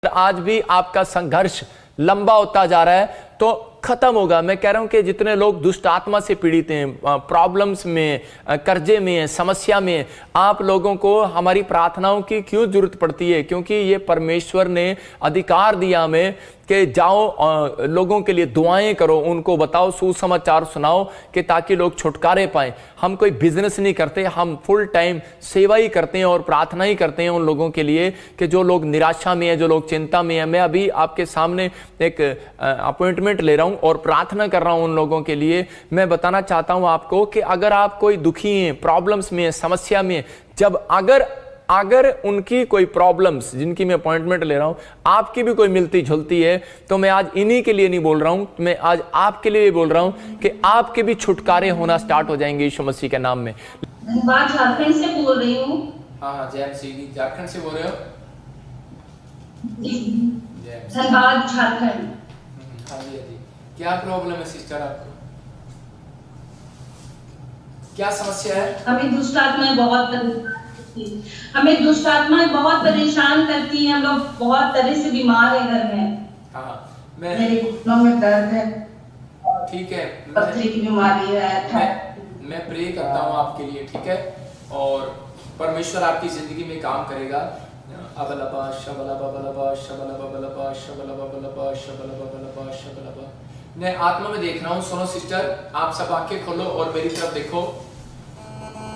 आज भी आपका संघर्ष लंबा होता जा रहा है तो खत्म होगा। मैं कह रहा हूं कि जितने लोग दुष्ट आत्मा से पीड़ित हैं, प्रॉब्लम्स में, कर्जे में, समस्या में, आप लोगों को हमारी प्रार्थनाओं की क्यों जरूरत पड़ती है? क्योंकि ये परमेश्वर ने अधिकार दिया हमें कि जाओ लोगों के लिए दुआएं करो, उनको बताओ, सुसमाचार सुनाओ कि ताकि लोग छुटकारे पाएं। हम कोई बिजनेस नहीं करते, हम फुल टाइम सेवा ही करते हैं और प्रार्थना ही करते हैं उन लोगों के लिए कि जो लोग निराशा में है, जो लोग चिंता में है। मैं अभी आपके सामने एक अपॉइंटमेंट ले रहा हूं और प्रार्थना कर रहा हूं उन लोगों के लिए। मैं बताना चाहता हूं आपको कि अगर आप कोई दुखी हैं, प्रॉब्लम्स में, समस्या में, जब अगर उनकी कोई प्रॉब्लम्स जिनकी मैं अपॉइंटमेंट ले रहा हूं आपकी भी कोई मिलती जुलती है, तो मैं आज इन्हीं के लिए नहीं बोल रहा हूं, मैं आज आपके लिए बोल रहा हूं कि आपके भी छुटकारे होना स्टार्ट हो जाएंगे यीशु मसीह के नाम में। बात झारखंड से बोल रही हूँ। हाँ, जय मसीह। झारखंड से बोल रहे हो? धनबाद, झारखंड। हाँ जी। क्या प्रॉब्लम है सिस्टर आपको? क्या समस्या है? हमें दुष्ट आत्माएं बहुत परेशान करती हैं। हम लोग बहुत तरह से बीमार हैं घर में। हाँ, मेरे घुटनों में दर्द है। ठीक है, पथरी की बीमारी है। मैं प्रे करता हूँ आपके लिए, ठीक है? और परमेश्वर आपकी जिंदगी में काम करेगा। अबलबा शबलबा बलबा शबलबा बलबा शबलबा बलबा शबलबा बलबा शबलबा। मैं आत्मा में देख रहा हूँ। सुनो सिस्टर, आप सब आंखें खोलो और मेरी तरफ देखो।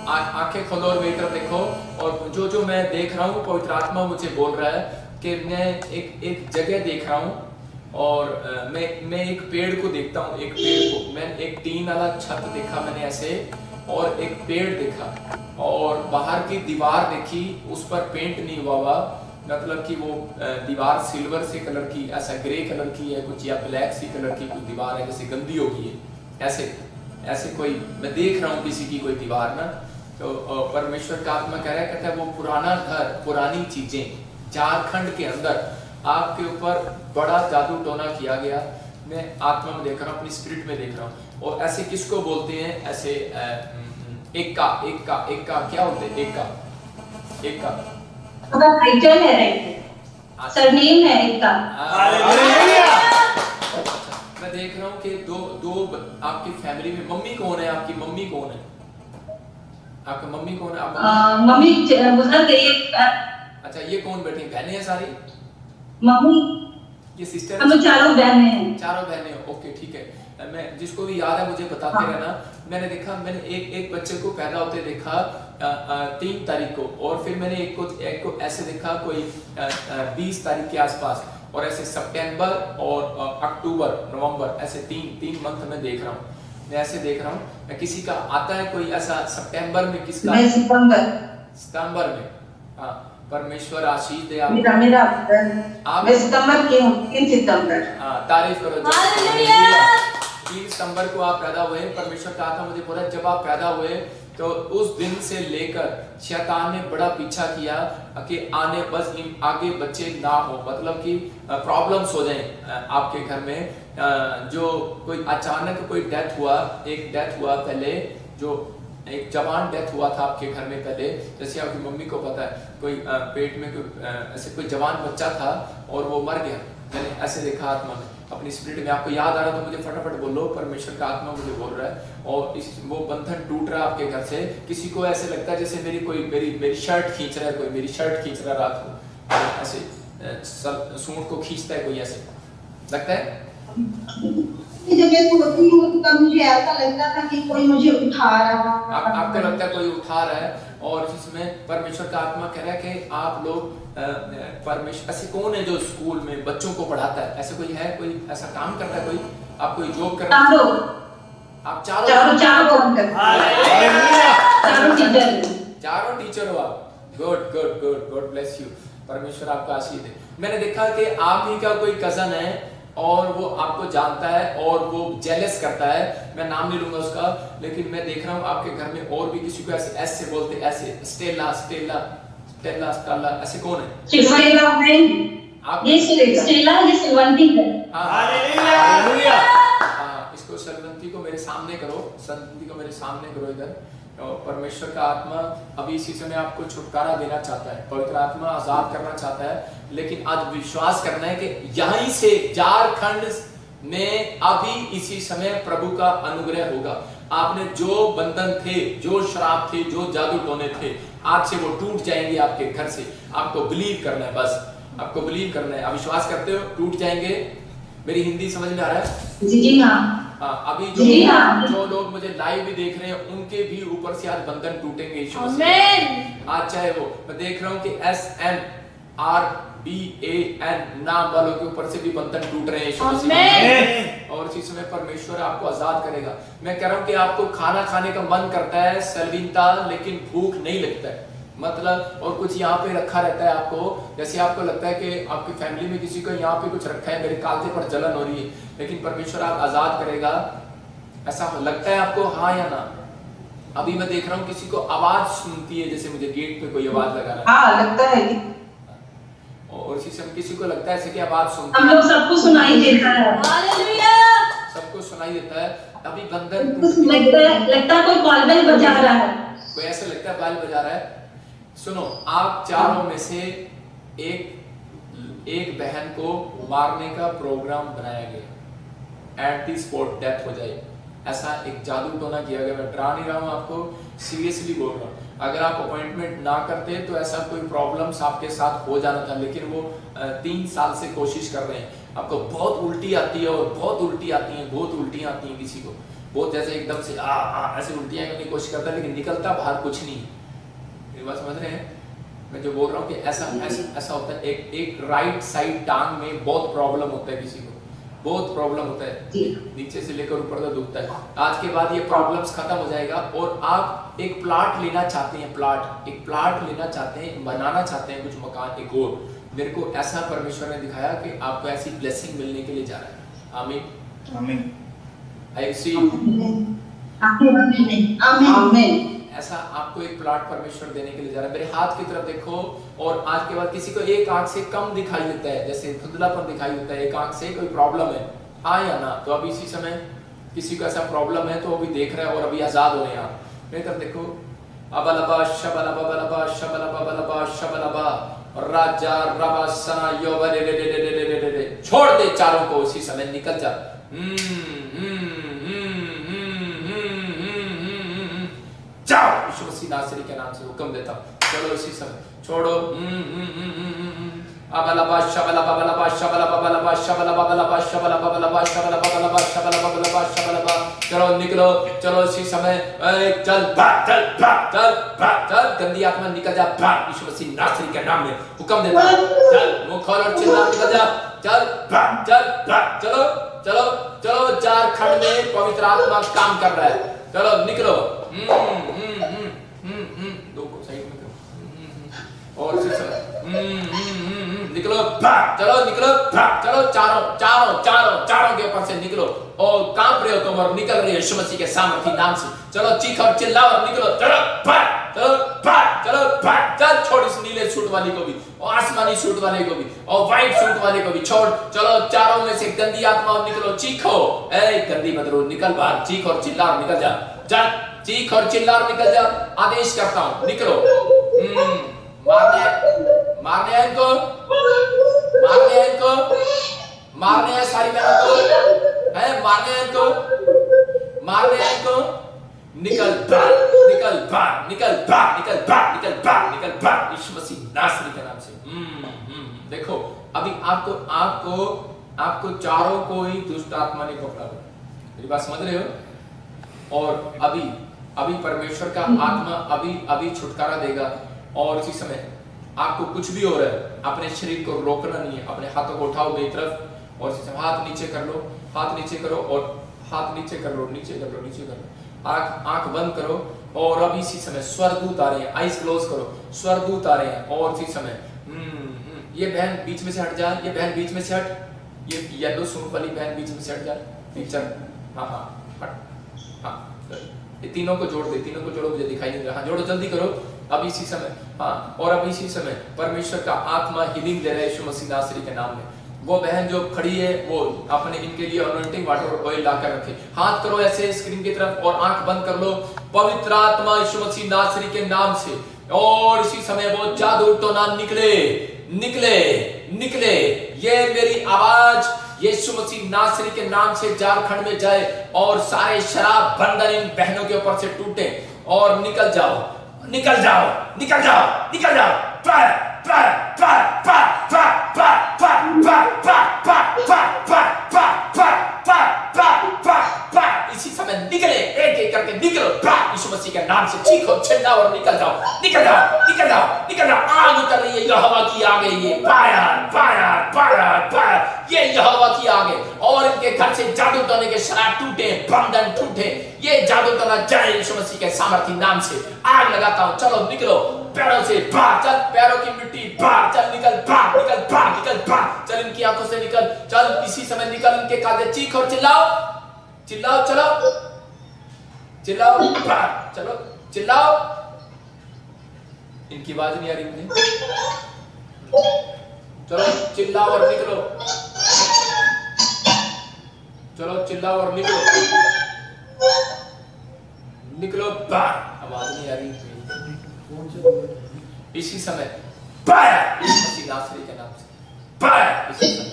आंखें खोलो और मेरी तरफ देखो। और जो मैं देख रहा हूँ, पवित्र आत्मा मुझे बोल रहा है कि मैं एक जगह देख रहा हूँ और मैं एक पेड़ को देखता हूँ। एक पेड़ को मैं एक टीन वाला छत देखा मैंने ऐसे, और एक पेड़ देखा और बाहर की दीवार देखी, उस पर पेंट नहीं हुआ, मतलब कि वो दीवार सिल्वर से कलर की, ऐसा ग्रे कलर की है कुछ, या ब्लैक सी कलर की कुछ दीवार है, जैसे गंदी हो गई है। ऐसे कोई मैं देख रहा हूँ किसी की कोई दीवार ना। तो परमेश्वर का आत्मा कह रहा है, कहता है वो पुराना घर, पुरानी चीजें झारखंड के अंदर आपके ऊपर बड़ा जादू टोना किया गया। मैं आत्मा में देख रहा हूँ, अपनी स्पिरिट में देख रहा हूँ। और ऐसे किसको बोलते हैं? ऐसे एक का क्या होते हैं? एक का टाइटल है, सरनेम है एक का। मैं देख रहा हूँ कि दो आपकी फैमिली में मम्मी कौन है? आपकी मम्मी कौन है? आपकी मम्मी कौन है? मम्मी गुजर गई। अच्छा, ये कौन बैठी? बहनें हैं सारी? मम्मी, ये सिस्टर? हम चारों बहनें हैं। चारों बहनें हो, ओके, ठीक है। मैं जिसको भी याद है मुझे बताते रहना। मैंने देखा, मैंने एक बच्चे को पैदा होते देखा 3 तारीख को, और फिर मैंने एक को ऐसे देखा कोई 20 तारीख के आसपास, और ऐसे सितंबर और अक्टूबर, नवंबर, ऐसे तीन मंथ में देख रहा हूँ। मैं ऐसे देख रहा हूँ। किसी का आता है कोई ऐसा सितंबर में? किसका? सितंबर में। हाँ, परमेश्वर आशीष दे आपको। मैं सितंबर की हूँ, 3 सितंबर। हाँ, तारीफ करो। 3 सितंबर को आप पैदा हुए। परमेश्वर का आत्मा मुझे बोला, जब आप पैदा हुए तो उस दिन से लेकर शैतान ने बड़ा पीछा किया कि आगे बच्चे ना हो, मतलब कि प्रॉब्लम्स हो जाएं आपके घर में। जो कोई अचानक कोई डेथ हुआ, एक डेथ हुआ पहले, जो एक जवान डेथ हुआ था आपके घर में पहले, जैसे आपकी मम्मी को पता है, कोई पेट में ऐसे कोई जवान बच्चा था और वो मर गया। मैंने ऐसे देखा आत्मा में, अपनी स्पिरिट में। आपको याद आ रहा तो मुझे फटाफट बोलो। परमेश्वर का आत्मा मुझे बोल रहा है, और वो बंधन टूट रहा है आपके घर से। किसी को ऐसे लगता है जैसे मेरी शर्ट खींच रहा है, कोई मेरी शर्ट खींच रहा है रात को, ऐसे सूंड को खींचता है कोई, ऐसे लगता है। जब मैं सोती हूँ तब मुझे ऐसा लगता था कि कोई मुझे उठा रहा है। आपको लगता है कोई उठा रहा है, और जिसमें परमेश्वर का आत्मा कह रहा है कि आप लोग परमेश्वर, ऐसे कौन है जो स्कूल में बच्चों को पढ़ाता है? ऐसे कोई है? कोई ऐसा काम करता है? कोई आप कोई जॉब कर रहे हैं? आप चारों टीचर हो आप। Good bless you. परमेश्वर आपका आशीष दे। मैंने देखा कि आप ही का कोई कजन है और वो आपको जानता है और वो जेलस करता है। मैं नाम नहीं लूंगा उसका, लेकिन मैं देख रहा हूँ आपके घर में और भी किसी को ऐसे बोलते, ऐसे स्टेला, ऐसे कौन है? इसको सलवंती को मेरे सामने करो, इधर और परमेश्वर का आत्मा अभी इसी समय आपको छुटकारा देना चाहता है, पवित्र आत्मा आजाद करना चाहता है। लेकिन आज विश्वास करना है कि यहीं से झारखंड में अभी इसी समय प्रभु का अनुग्रह होगा। आपने जो बंधन थे, जो श्राप थे, जो जादू टोने थे, आज से वो टूट जाएंगे आपके घर से। आपको बिलीव करना है, बस आपको बिलीव करना है। आप विश्वास करते हो टूट जाएंगे? मेरी हिंदी समझ में आ रहा है? जी हाँ। अभी जो लोग मुझे लाइव भी देख रहे हैं उनके भी ऊपर से आज बंधन टूटेंगे यीशु मसीह। आज चाहे वो, मैं देख रहा हूँ कि SNRBAN नाम वालों के ऊपर से भी बंधन टूट रहे हैं यीशु मसीह। और इसी समय परमेश्वर आपको आजाद करेगा। मैं कह रहा हूँ कि आपको खाना खाने का मन करता है सलविनता, लेकिन भूख नहीं लगता है, मतलब और कुछ यहाँ पे रखा रहता है आपको, जैसे आपको लगता है कि आपकी फैमिली में किसी को यहाँ पे कुछ रखा है, मेरे कालजे पर जलन हो रही है, लेकिन परमेश्वर आप आजाद करेगा। ऐसा लगता है आपको, हाँ या ना? अभी मैं देख रहा हूँ किसी को आवाज सुनती है, जैसे मुझे गेट पे कोई आवाज लगा रहा है। हाँ, लगता है। और इसी समय किसी को लगता है ऐसे कि आवाज सुनती है। हम लोग सबको सुनाई देता है। हालेलुया। सबको सुनाई देता है। अभी बंधन लगता है कोई कॉल बेल बजा रहा है, कोई ऐसा लगता है बाल बजा रहा है। सुनो, आप चारों में से एक बहन को मारने का प्रोग्राम बनाया गया, एट दी स्पॉट डेथ हो जाए, ऐसा एक जादू टोना किया गया। मैं डरा नहीं रहा हूँ आपको, सीरियसली बोल रहा हूँ। अगर आप अपॉइंटमेंट ना करते तो ऐसा कोई प्रॉब्लम्स आपके साथ हो जाना था, लेकिन वो 3 साल से कोशिश कर रहे हैं। आपको बहुत उल्टी आती है और बहुत उल्टी आती है, बहुत उल्टियाँ आती हैं किसी को, बहुत जैसे एकदम से ऐसे उल्टियाँ करने की कोशिश करता है, लेकिन निकलता बाहर कुछ नहीं। मेरी बात समझ रहे हैं? मैं जो बोल रहा हूँ कि ऐसा होता है। एक राइट साइड टांग में बहुत प्रॉब्लम होता है, किसी को बहुत प्रॉब्लम होता है, नीचे से लेकर ऊपर तक दुखता है। आज के बाद ये प्रॉब्लम्स खत्म हो जाएगा और आप एक प्लाट लेना चाहते हैं, एक प्लाट लेना चाहते हैं, बनाना चाहते हैं कुछ मकान एक और। मेरे को ऐसा परमेश्वर ने दिखाया कि आपको ऐसी ब्लेसिंग मिलने के लिए जा रहा है। आमीन आमीन। आई सी आमीन। ऐसा आपको एक प्लाट परमेश्वर देने के लिए जा रहा है। मेरे हाथ की तरफ देखो, और आज के बाद किसी को एक आंख से कम दिखाई देता है, जैसे धुंधलापन दिखाई देता है, एक आंख से कोई प्रॉब्लम है, हाँ या ना? तो अभी इसी समय किसी को ऐसा प्रॉब्लम है तो वो भी देख रहा है और अभी आजाद हो रहे हैं। मेरी तरफ देखो, अबलबा शबलबा बलबा शबलबा बलबा शबलबा राजा रबा सना योबरे, छोड़ दे चारों को इसी समय, निकल जा। जाओ, यीशु मसीह नासरी के नाम से हुक्म देता हूं, चलो इसी समय छोड़ो। अबलबा शबलबा बलबा शबलबा बलबा शबलबा बलबा शबलबा बलबा शबलबा बलबा शबलबा बलबा शबलबा, चलो निकलो, चलो इसी समय, चल भाग, चल भाग, चल भाग, चल गंदी आत्मा निकल जा, भाग यीशु मसीह नासरी के नाम में हुक्म देता हूं। चल मुंह खोल और चिल्ला, निकल जा, चल भाग, चल भाग, चलो चलो चलो। झारखंड में पवित्र आत्मा काम कर रहा है, चलो निकलो। दो को साइड में करो, और निकलो, चलो निकलो, चलो चारों के ऊपर से निकलो। और कांप रहे हो तुम और निकल रहे हो यीशु मसीह के सामर्थी नाम से। चलो चीख और चिल्लाओ और निकलो, चलो चल। छोड़ इस नीले सूट वाली को भी, और आसमानी सूट वाले को भी, और व्हाइट सूट वाले को भी छोड़। चलो चारों में से गंदी आत्मा और निकलो, चीखो, ए गंदी मदरू निकल बाहर, चीख और चिल्ला और निकल जा, चल चीख और चिल्ला और निकल जा। आदेश करता हूं, निकलो। मारने है इनको, मारने है सारी बहनों को, है मारने है इनको। निकल भाग यीशु मसीह नासरी के नाम से। देखो अभी आपको चारों को ही दुष्ट आत्मा ने पकड़ा। मेरी बात समझ रहे हो? और अभी परमेश्वर का आत्मा अभी छुटकारा देगा। और इसी समय आपको कुछ भी हो रहा है, अपने शरीर को रोकना नहीं है। अपने हाथों को उठाओ मेरी तरफ, और इसी समय हाथ नीचे कर लो, हाथ नीचे करो, और हाथ नीचे कर लो, नीचे कर लो। आंख बंद करो, और अभी इसी समय स्वर्गदूत आ रहे हैं। आइज क्लोज करो, स्वर्गदूत आ रहे हैं। और इसी समय ये बहन बीच में से हट जा, ये बहन बीच में से हट, ये येलो सूट वाली बहन बीच में से हट जा, टीचर। हाँ हट, हाँ ये तीनों को जोड़ दे, तीनों को जोड़ो, मुझे दिखाई नहीं दे रहा। हाँ जोड़ो, जल्दी करो अभी इसी समय। हाँ, और अभी इसी समय परमेश्वर का आत्मा हीलिंग दे रहा है यीशु मसीह नासरी के नाम में। वो बहन जो खड़ी है वो अपने इनके लिए अनॉइंटिंग वाटर ऑयल लाकर रखे। हाथ करो ऐसे स्क्रीन की तरफ और आंख बंद कर लो। पवित्र आत्मा यीशु मसीह नासरी के नाम से, और इसी समय वो जादू टोना निकले निकले निकले। ये मेरी आवाज यीशु मसीह नासरी के नाम से झारखंड में जाए और सारे शराब बंधन इन बहनों के ऊपर से टूटे और निकल जाओ निकल जाओ निकल जाओ निकल जाओ। Fire fire fire fire fire fire fire. इसी समय निकले, एक एक करके निकलो यीशु मसीह के नाम से। चीखो चिल्लाओ और निकल जाओ निकल जाओ निकल जाओ निकल जाओ। आग उतर रही है, यहोवा की आग है ये। फायर फायर फायर फायर, ये यहोवा की आग है। और इनके घर से जादू टोने के शराब टूटे, बंधन टूटे। ये जादू टोना जाए यीशु मसीह के सामर्थ्य नाम से। आग लगाता हूं, चलो निकलो पैरों से बाहर। चल पैरों की मिट्टी बाहर, चल निकल बाहर निकल बाहर निकल बाहर। चल इनकी आंखों से निकल, चल इसी समय निकल। इनके कांधे चीख और चिल्लाओ चिल्लाओ, चलो चिल्लाओ बाहर, चलो चिल्लाओ। इनकी आवाज नहीं आ रही मुझे। चलो चिल्लाओ और निकलो, चलो चिल्लाओ और निकलो निकलो बाहर। आवाज नहीं आ रही। इसी समय फायर यीशु मसीह नासरी के नाम से, फायर इसी समय,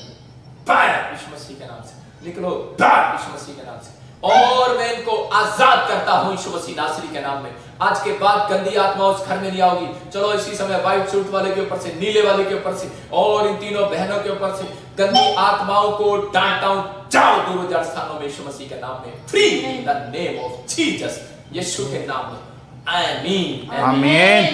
फायर यीशु मसीह के नाम से निकलो बाहर यीशु मसीह के नाम से। और मैं इनको आजाद करता हूं यीशु मसीह नासरी के नाम में। आज के बाद गंदी आत्मा उस घर में नहीं आओगी। चलो इसी समय व्हाइट सूट वाले के ऊपर से, नीले वाले के ऊपर से और इन तीनों बहनों के ऊपर से गंदी आत्माओं को डांटता हूं। जाओ दूर दराज स्थानों में यीशु मसीह के नाम में। Free in the name of Jesus, यीशु के नाम में। आमीन आमीन।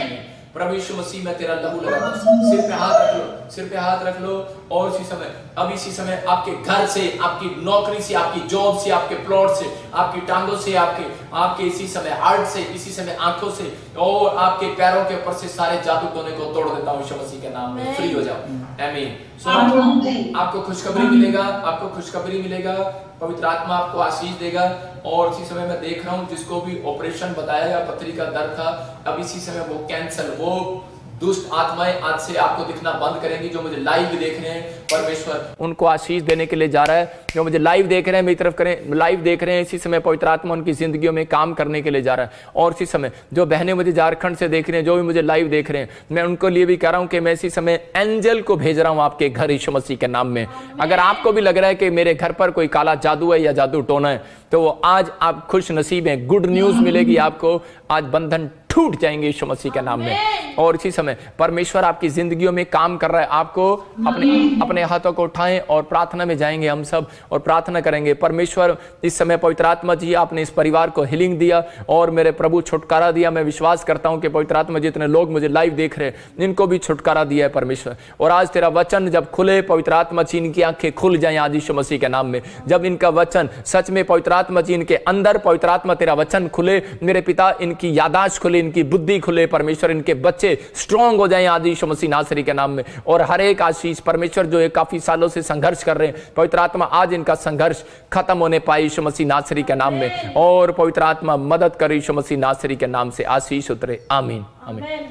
प्रभु यीशु मसीह में तेरा लहू लगा। सिर पे हाथ रख लो, सिर पे हाथ रख लो। और इसी समय, अब इसी समय आपके घर से, आपकी नौकरी से, आपकी जॉब से, आपके प्लॉट से, आपकी टांगों से, आपके इसी समय हार्ट से, इसी समय आंखों से और आपके पैरों के ऊपर से सारे जादू टोने को तोड़ देता हूं यीशु मसीह के नाम में। फ्री हो जाओ। आमीन। आपको खुशखबरी मिलेगा, आपको खुशखबरी मिलेगा। पवित्र आत्मा आपको आशीष देगा। और इसी समय मैं देख रहा हूं जिसको भी ऑपरेशन बताया या पथरी का दर्द था, अब इसी समय वो कैंसर, वो दुष्ट आत्माएं आज से आपको दिखना बंद करेंगी। जो मुझे लाइव देख रहे हैं, परमेश्वर उनको आशीष देने के लिए जा रहा है। जो मुझे लाइव देख रहे हैं, मेरी तरफ करें, लाइव देख रहे हैं, इसी समय पवित्र आत्मा उनकी जिंदगियों में काम करने के लिए जा रहा है। और इसी समय जो बहनें मुझे झारखंड से देख रहे हैं, जो भी मुझे लाइव देख रहे हैं, मैं उनको लिए भी कह रहा हूं कि मैं इसी समय एंजल को भेज रहा हूं आपके घर यीशु मसीह के नाम में। अगर आपको भी लग रहा है कि मेरे घर पर कोई काला जादू है या जादू टोना है, तो वो आज आप खुश नसीब हैं। गुड न्यूज मिलेगी आपको। आज बंधन टूट जाएंगे यीशु मसीह के नाम में। और इसी समय परमेश्वर आपकी जिंदगियों में काम कर रहा है। आपको अपने हाथों को उठाएं और प्रार्थना में जाएंगे हम सब और प्रार्थना करेंगे। परमेश्वर इस समय पवित्र आत्मा जी, आपने इस परिवार को हीलिंग दिया और मेरे प्रभु छुटकारा दिया। मैं विश्वास करता हूं कि पवित्र आत्मा जितने लोग मुझे लाइव देख रहे हैं, इनको भी छुटकारा दिया है परमेश्वर। और आज तेरा वचन जब खुले, पवित्र आत्मा जी इनकी आंखें खुल जाएं आज यीशु मसीह के नाम में। जब इनका वचन सच में पवित्र आत्मा जी इनके अंदर, पवित्र आत्मा तेरा वचन खुले, मेरे पिता इनकी यादाश्त खुले, इनकी बुद्धि खुले परमेश्वर। इनके बच्चे स्ट्रांग हो जाएं आज यीशु मसीह नासरी के नाम में। और हर एक आशीष परमेश्वर जो है काफी सालों से संघर्ष कर रहे हैं, पवित्र आत्मा आज इनका संघर्ष खत्म होने पाए यीशु मसीह नासरी के नाम में। और पवित्र आत्मा मदद करे यीशु मसीह नासरी के नाम से, आशीष उतरे। आमीन आमीन।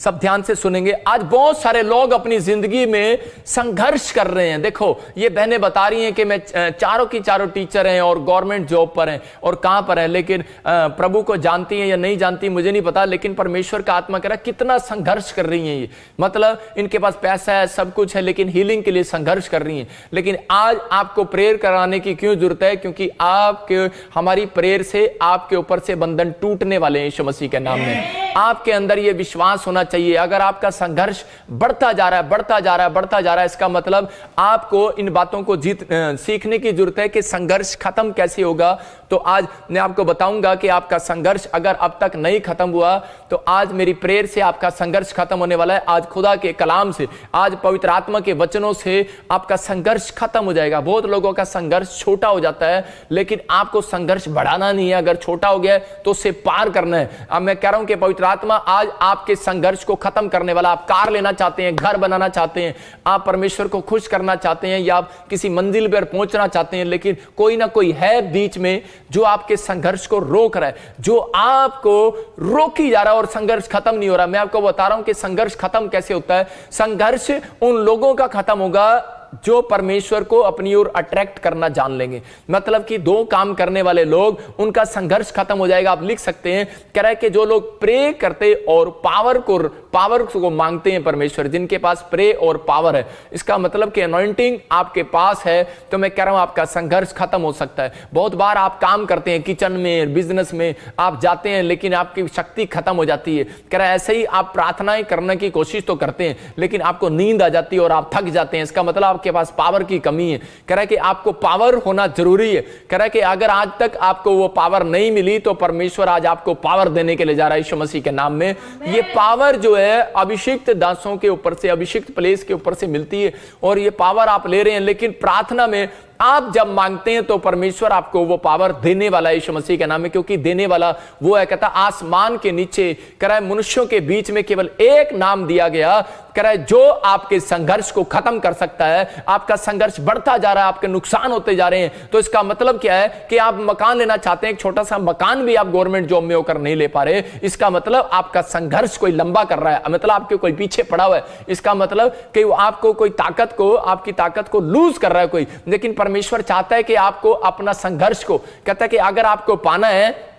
सब ध्यान से सुनेंगे। आज बहुत सारे लोग अपनी जिंदगी में संघर्ष कर रहे हैं। देखो ये बहनें बता रही हैं कि मैं चारों की चारों टीचर हैं और गवर्नमेंट जॉब पर हैं और कहां पर हैं, लेकिन प्रभु को जानती हैं या नहीं जानती मुझे नहीं पता, लेकिन परमेश्वर का आत्मा कह रहा है कितना संघर्ष कर रही हैं ये। मतलब इनके पास पैसा है, सब कुछ है, लेकिन हीलिंग के लिए संघर्ष कर रही हैं। लेकिन आज आपको प्रेयर कराने की क्यों जरूरत है? क्योंकि आपके हमारी प्रेयर से आपके ऊपर से बंधन टूटने वाले हैं यीशु मसीह के नाम में। आपके अंदर ये विश्वास होना चाहिए। अगर आपका संघर्ष बढ़ता जा रहा है, बढ़ता जा रहा है, बढ़ता जा रहा है, इसका मतलब आपको इन बातों को सीखने की जरूरत है कि संघर्ष खत्म कैसे होगा। तो आज मैं आपको बताऊंगा कि आपका संघर्ष अगर अब तक नहीं खत्म हुआ तो आज मेरी प्रेयर से आपका संघर्ष खत्म होने वाला है। आज खुदा के कलाम से, आज पवित्र आत्मा के वचनों से आपका संघर्ष खत्म हो जाएगा। बहुत लोगों का संघर्ष छोटा हो जाता है, लेकिन आपको संघर्ष बढ़ाना नहीं है। अगर छोटा हो गया है तो उससे पार करना है। अब मैं कह रहा हूं कि पवित्र आत्मा आज आपके संघर्ष को खत्म करने वाला। आप कार लेना चाहते हैं, घर बनाना चाहते हैं, आप परमेश्वर को खुश करना चाहते हैं, या आप किसी मंजिल पर पहुंचना चाहते हैं, लेकिन कोई ना कोई है बीच में जो आपके संघर्ष को रोक रहा है, जो आपको रोकी जा रहा है और संघर्ष खत्म नहीं हो रहा। मैं आपको बता रहा हूं कि संघर्ष खत्म कैसे होता है। संघर्ष उन लोगों का खत्म होगा जो परमेश्वर को अपनी ओर अट्रैक्ट करना जान लेंगे। मतलब कि दो काम करने वाले लोग, उनका संघर्ष खत्म हो जाएगा। आप लिख सकते हैं, कह रहा है कि जो लोग प्रे करते और पावर को मांगते हैं परमेश्वर, जिनके पास प्रे और पावर है, इसका मतलब कि अनॉइंटिंग आपके पास है, तो मैं कह रहा हूं आपका संघर्ष खत्म हो सकता है। बहुत बार आप काम करते हैं, किचन में, बिजनेस में आप जाते हैं, लेकिन आपकी शक्ति खत्म हो जाती है। कह रहा है ऐसे ही आप प्रार्थनाएं करने की कोशिश तो करते हैं, लेकिन आपको नींद आ जाती है और आप थक जाते हैं। इसका मतलब आपके पास पावर की कमी है। कह रहा है कि आपको पावर होना जरूरी है। कह रहा है कि अगर आज तक आपको वो पावर नहीं मिली, तो परमेश्वर आज आपको पावर देने के लिए जा रहा है यीशु मसीह के नाम में। ये पावर जो है अभिषिक्त दासों के ऊपर से, अभिषिक्त प्लेस के ऊपर से मिलती है, और ये पावर आप ले रहे हैं। लेकिन प्रार्थना में आप जब मांगते हैं तो परमेश्वर आपको वो पावर देने वाला है यीशु मसीह के नाम में, क्योंकि देने वाला वो है। कहता आसमान के नीचे, कह रहा है मनुष्यों के बीच में केवल एक नाम दिया गया, कह रहा है जो आपके संघर्ष को खत्म कर सकता है। आपका संघर्ष बढ़ता जा रहा है, आपके नुकसान होते जा रहे हैं, तो इसका मतलब क्या है कि आप मकान लेना चाहते हैं, एक छोटा सा मकान भी आप गवर्नमेंट जॉब में होकर नहीं ले पा रहे। इसका मतलब आपका संघर्ष कोई लंबा कर रहा है, मतलब आपके कोई पीछे पड़ा हुआ है। इसका मतलब कि आपको कोई ताकत को, आपकी ताकत को लूज कर रहा है कोई। लेकिन परमेश्वर चाहता है कि आपको अपना संघर्ष को, कहता है कि अगर आपको पाना है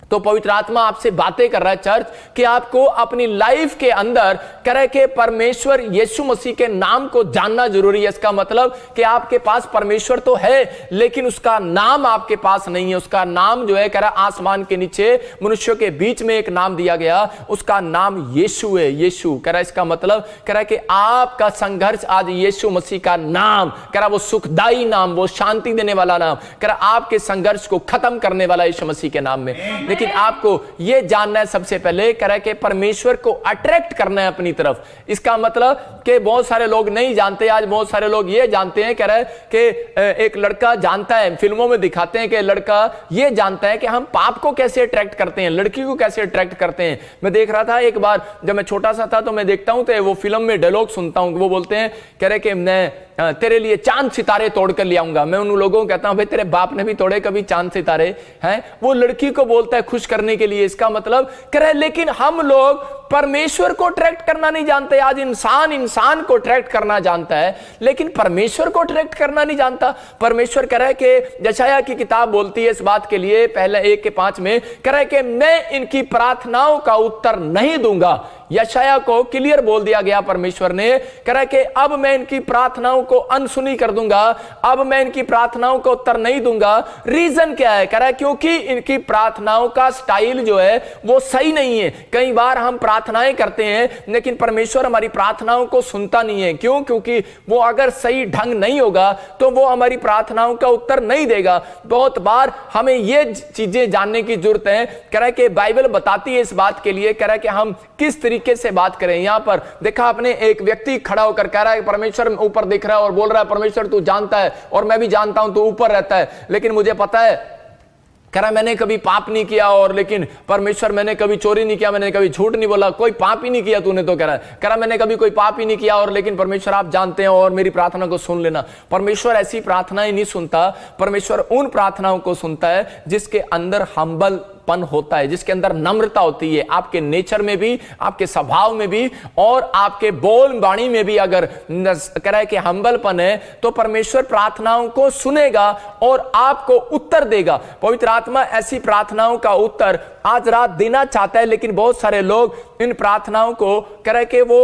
तो पवित्र आत्मा आपसे बातें कर रहा है चर्च, कि आपको अपनी लाइफ के अंदर कह रहा है कि परमेश्वर यीशु मसीह के नाम को जानना जरूरी है। इसका मतलब कि आपके पास परमेश्वर तो है, लेकिन उसका नाम आपके पास नहीं है। उसका नाम जो है, कह रहा है आसमान के नीचे मनुष्यों के बीच में एक नाम दिया गया, उसका नाम यीशु है। यीशु कह रहा है, इसका मतलब कह रहा है कि आपका संघर्ष आज यीशु मसीह का नाम, कह रहा है वो सुखदाई नाम, वो शांति देने वाला नाम, कह रहा है आपके संघर्ष को खत्म करने वाला यीशु मसीह के नाम में। लेकिन आपको यह जानना है सबसे पहले, कह रहा है कि परमेश्वर को अट्रैक्ट करना है अपनी तरफ। इसका मतलब कि बहुत सारे लोग नहीं जानते, आज बहुत सारे लोग ये जानते हैं, कह रहा है कि एक लड़का जानता है, फिल्मों में दिखाते हैं कि लड़का ये जानता है कि हम पाप को कैसे अट्रैक्ट करते हैं, लड़की को कैसे अट्रैक्ट करते हैं। मैं देख रहा था एक बार, जब मैं छोटा सा था, तो मैं देखता हूं तो वो फिल्म में डायलॉग सुनता हूं, वो बोलते हैं, कह रहे कि मैं तेरे लिए चांद सितारे तोड़कर ले आऊंगा। मैं उन लोगों को कहता हूं, भाई तेरे बाप ने भी तोड़े कभी चांद सितारे हैं? वो लड़की को बोलता है खुश करने के लिए। इसका मतलब कह रहा है, लेकिन हम लोग परमेश्वर को अट्रैक्ट करना नहीं जानते। आज इंसान को अट्रैक्ट करना जानता है, लेकिन परमेश्वर को अट्रैक्ट करना नहीं जानता। परमेश्वर कह रहा है कि यशायाह की किताब बोलती है इस बात के लिए, पहले 1:5 में कह रहा है कि मैं इनकी प्रार्थनाओं का उत्तर नहीं दूंगा। यशायाह को क्लियर बोल दिया गया परमेश्वर ने, कह रहा है कि अब मैं इनकी प्रार्थनाओं को अनसुनी कर दूंगा, अब मैं इनकी प्रार्थनाओं को उत्तर नहीं दूंगा। रीजन क्या है? कह रहा है क्योंकि इनकी प्रार्थनाओं का स्टाइल जो है वो सही नहीं है। कई बार हम प्रार्थनाएं करते हैं, लेकिन परमेश्वर हमारी प्रार्थनाओं को सुनता नहीं है। क्यों? क्योंकि वो अगर सही ढंग नहीं होगा तो वो हमारी प्रार्थनाओं का उत्तर नहीं देगा। बहुत बार हमें ये चीजें जानने की जरूरत है। कह रहा है कि बाइबल बताती है इस बात के लिए, कह रहा है कि हम किस तरीके से बात करें। यहां पर देखा आपने, एक व्यक्ति खड़ा होकर कह रहा है परमेश्वर ऊपर दिख रहा है और बोल रहा है परमेश्वर तू जानता है और मैं भी जानता हूं तू ऊपर रहता है, लेकिन मुझे पता है, कह रहा मैंने कभी पाप नहीं किया, और लेकिन परमेश्वर मैंने कभी चोरी नहीं किया, मैंने कभी झूठ नहीं बोला, कोई पाप ही नहीं किया तूने तो। कह रहा मैंने कभी कोई पाप ही नहीं किया, और लेकिन परमेश्वर आप जानते हैं और मेरी प्रार्थना को सुन लेना। परमेश्वर ऐसी प्रार्थनाएं नहीं सुनता। परमेश्वर उन प्रार्थनाओं को सुनता है जिसके अंदर हम्बलपन होता है, जिसके अंदर नम्रता होती है, आपके नेचर में भी, आपके स्वभाव में भी और आपके बोल वाणी में भी। अगर कह रहा है कि हम्बलपन है तो परमेश्वर प्रार्थनाओं को सुनेगा और आपको उत्तर देगा। पवित्र आत्मा ऐसी प्रार्थनाओं का उत्तर आज रात देना चाहता है, लेकिन बहुत सारे लोग इन प्रार्थनाओं को कह रहे कि वो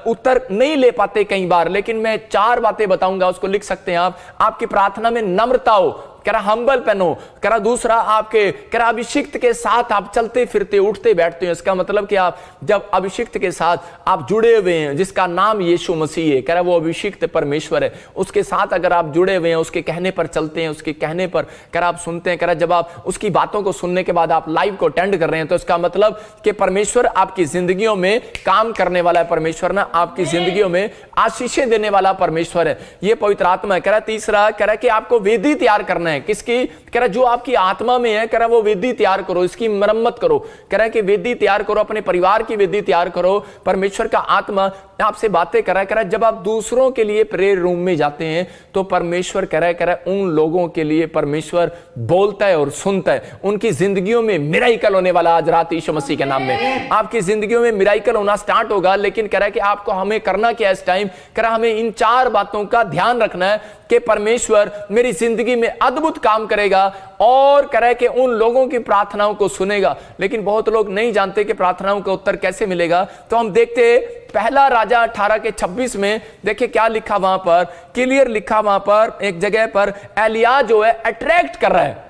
उत्तर नहीं ले पाते कई बार। लेकिन मैं 4 बातें बताऊंगा, उसको लिख सकते हैं आप। आपकी प्रार्थना में नम्रता हो, कह रहा हम्बल पहनो, कह रहा दूसरा आपके कह रहा अभिषिक्त के साथ आप चलते फिरते उठते बैठते हैं। इसका मतलब कि आप जब अभिषिक्त के साथ आप जुड़े हुए हैं, जिसका नाम यीशु मसीह है, कह रहा वो अभिषिक्त परमेश्वर है, उसके साथ अगर आप जुड़े हुए हैं, उसके कहने पर चलते हैं, उसके कहने पर कह रहा आप सुनते हैं, कह रहा जब आप उसकी बातों को सुनने के बाद आप लाइव को अटेंड कर रहे हैं, तो इसका मतलब कि परमेश्वर आपकी जिंदगियों में काम करने वाला है। परमेश्वर ना आपकी जिंदगियों में आशीषें देने वाला परमेश्वर है। ये पवित्र आत्मा है। कह रहा तीसरा, कह रहा कि आपको वेदी तैयार करना है। है किसकी, कह रहा जो आपकी आत्मा में है, कह रहा वो वेदी तैयार करो, इसकी मरम्मत करो, कह रहा कि वेदी तैयार करो, अपने परिवार की वेदी तैयार करो। परमेश्वर का आत्मा आपसे बातें कर रहा है जब आप दूसरों के लिए प्रेयर रूम में जाते हैं तो परमेश्वर कह रहा है उन लोगों के लिए परमेश्वर बोलता है और सुनता है, उनकी जिंदगियों में मिराइकल होने वाला आज रात यीशु मसीह के नाम में आपकी जिंदगियों में मिराइकल होना स्टार्ट होगा। लेकिन कह रहा है कि आपको हमें करना क्या है इस टाइम, कह रहा हमें इन 4 बातों का ध्यान रखना है कि परमेश्वर मेरी जिंदगी में अद्भुत काम करेगा और कह रहा है कि उन लोगों की प्रार्थनाओं को सुनेगा। लेकिन बहुत लोग नहीं जानते कि प्रार्थनाओं का उत्तर कैसे मिलेगा। तो हम देखते पहला राजा 18:26 में देखिए क्या लिखा, वहां पर क्लियर लिखा, वहां पर एक जगह पर एलिया जो है अट्रैक्ट कर रहा है।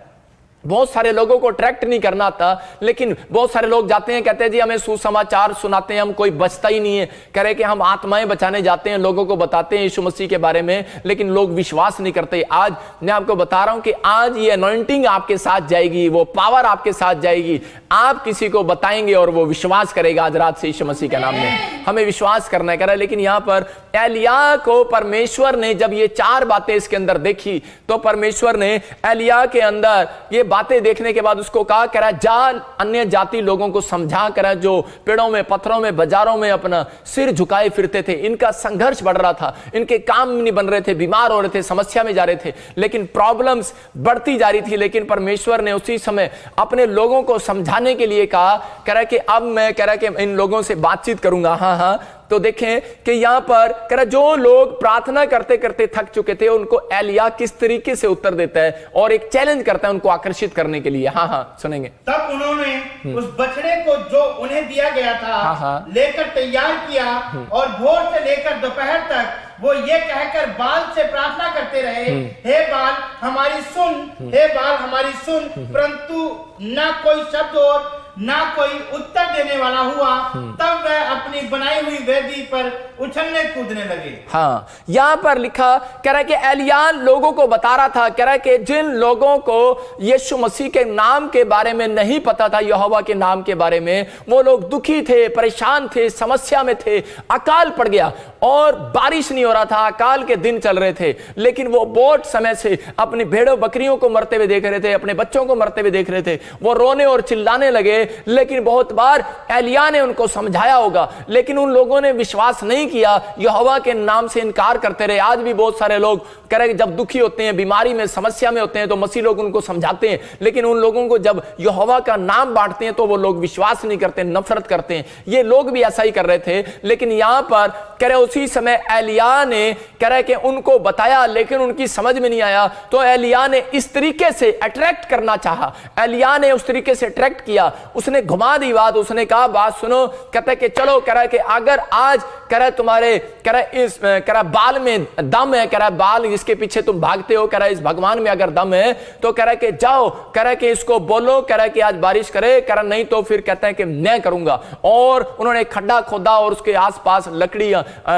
बहुत सारे लोगों को अट्रैक्ट नहीं करना आता, लेकिन बहुत सारे लोग जाते हैं, कहते हैं जी हमें सुसमाचार सुनाते हैं, हम कोई बचता ही नहीं है, कह रहे कि हम आत्माएं बचाने जाते हैं, लोगों को बताते हैं यीशु मसीह के बारे में, लेकिन लोग विश्वास नहीं करते। आज मैं आपको बता रहा हूं कि आज ये अनॉइंटिंग आपके साथ जाएगी, वो पावर आपके साथ जाएगी, आप किसी को बताएंगे और वो विश्वास करेगा। आज रात से यीशु मसीह के नाम में हमें विश्वास करना है, कह रहा है। लेकिन यहां पर एलिया को परमेश्वर ने जब ये 4 बातें इसके अंदर देखी तो परमेश्वर ने एलिया के अंदर ये बातें देखने के बाद उसको कहा, कह रहा जा अन्य जाति लोगों को समझा, कह रहा जो पेड़ों में, पत्थरों में, बाजारों में अपना सिर झुकाए फिरते थे, इनका संघर्ष बढ़ रहा था, इनके काम नहीं बन रहे थे, बीमार हो रहे थे, समस्या में जा रहे थे, लेकिन प्रॉब्लम्स बढ़ती जा रही थी। लेकिन परमेश्वर ने उसी समय अपने लोगों को समझाने के लिए कहा, कह रहा कि अब मैं कह रहा कि इन लोगों से बातचीत करूंगा। हाँ, तो देखें कि यहां पर कह रहा जो लोग प्रार्थना करते करते थक चुके थे उनको एलिया किस तरीके से उत्तर देता है और एक चैलेंज करता है उनको आकर्षित करने के लिए। हाँ सुनेंगे। तब उन्होंने उस बछड़े को जो उन्हें दिया गया था लेकर तैयार किया और भोर से लेकर दोपहर तक वो ये कहकर बाल से प्रार्थना करते रहे, हे बाल हमारी सुन, हे बाल हमारी सुन, परंतु ना कोई शब्द और ना कोई उत्तर देने वाला हुआ। तब वह अपनी बनाई हुई वेदी पर उछलने कूदने लगे। हाँ, यहां पर लिखा, कह रहा है कि एलिया लोगों को बता रहा था, कह रहा है कि जिन लोगों को यीशु मसीह के नाम के बारे में नहीं पता था, यहोवा के नाम के बारे में, वो लोग दुखी थे, परेशान थे, समस्या में थे, अकाल पड़ गया और बारिश नहीं हो रहा था, अकाल के दिन चल रहे थे, लेकिन वो बहुत समय से अपनी भेड़ों बकरियों को मरते हुए देख रहे थे, अपने बच्चों को मरते हुए देख रहे थे, वो रोने और चिल्लाने लगे। लेकिन बहुत बार एलिया ने उनको समझाया होगा, लेकिन उन लोगों ने विश्वास नहीं किया, यहोवा के नाम से इनकार करते रहे। आज भी बहुत सारे लोग कह रहे हैं जब दुखी होते हैं, बीमारी में, समस्या में होते हैं तो मसीह लोग उनको समझाते हैं, लेकिन उन लोगों को जब यहोवा का नाम बांटते हैं तो वो लोग विश्वास नहीं करते, नफरत करते हैं। ये लोग भी ऐसा ही कर रहे थे। लेकिन यहां पर कह रहे उसी समय एलिया ने कह रहे कि उनको बताया, लेकिन उनकी समझ में नहीं आया, तो एलिया ने इस तरीके से अट्रैक्ट करना चाहा, एलिया ने उस तरीके से अट्रैक्ट किया, उसने घुमा दी बात, उसने कहा बात सुनो, कहता है कि चलो, कह रहा है कि अगर आज कह रहा है तुम्हारे कह रहा है इस कह रहा बाल में दम है, कह रहा है बाल जिसके पीछे तुम भागते हो, कह रहा है इस भगवान में अगर दम है तो कह रहा है कि जाओ, कह रहा है कि इसको बोलो, कह रहा है कि आज बारिश करे, कह रहा नहीं तो फिर कहता है कि मैं करूंगा। और उन्होंने खड्डा खोदा और उसके आसपास लकड़ी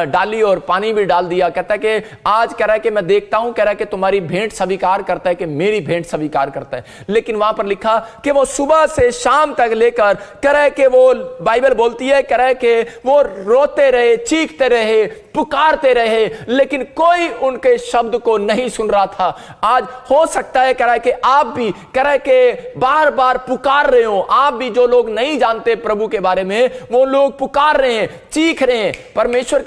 डाली और पानी भी डाल दिया। कहता है कि आज कह रहा है कि मैं देखता हूं, कह रहा है कि तुम्हारी भेंट स्वीकार करता है कि मेरी भेंट स्वीकार करता है। लेकिन वहां पर लिखा कि वो सुबह से शाम तक लेकर कह रहा है कि वो बाइबल बोलती है, कह रहा है कि वो रोते रहे, चीखते रहे, पुकारते रहे, लेकिन कोई उनके शब्द को नहीं सुन रहा था। आज हो सकता है कह रहा है कि आप भी कह रहा है कि बार बार पुकार रहे हो, आप भी जो लोग नहीं जानते प्रभु के बारे में वो लोग पुकार रहे हैं, चीख रहे हैं। परमेश्वर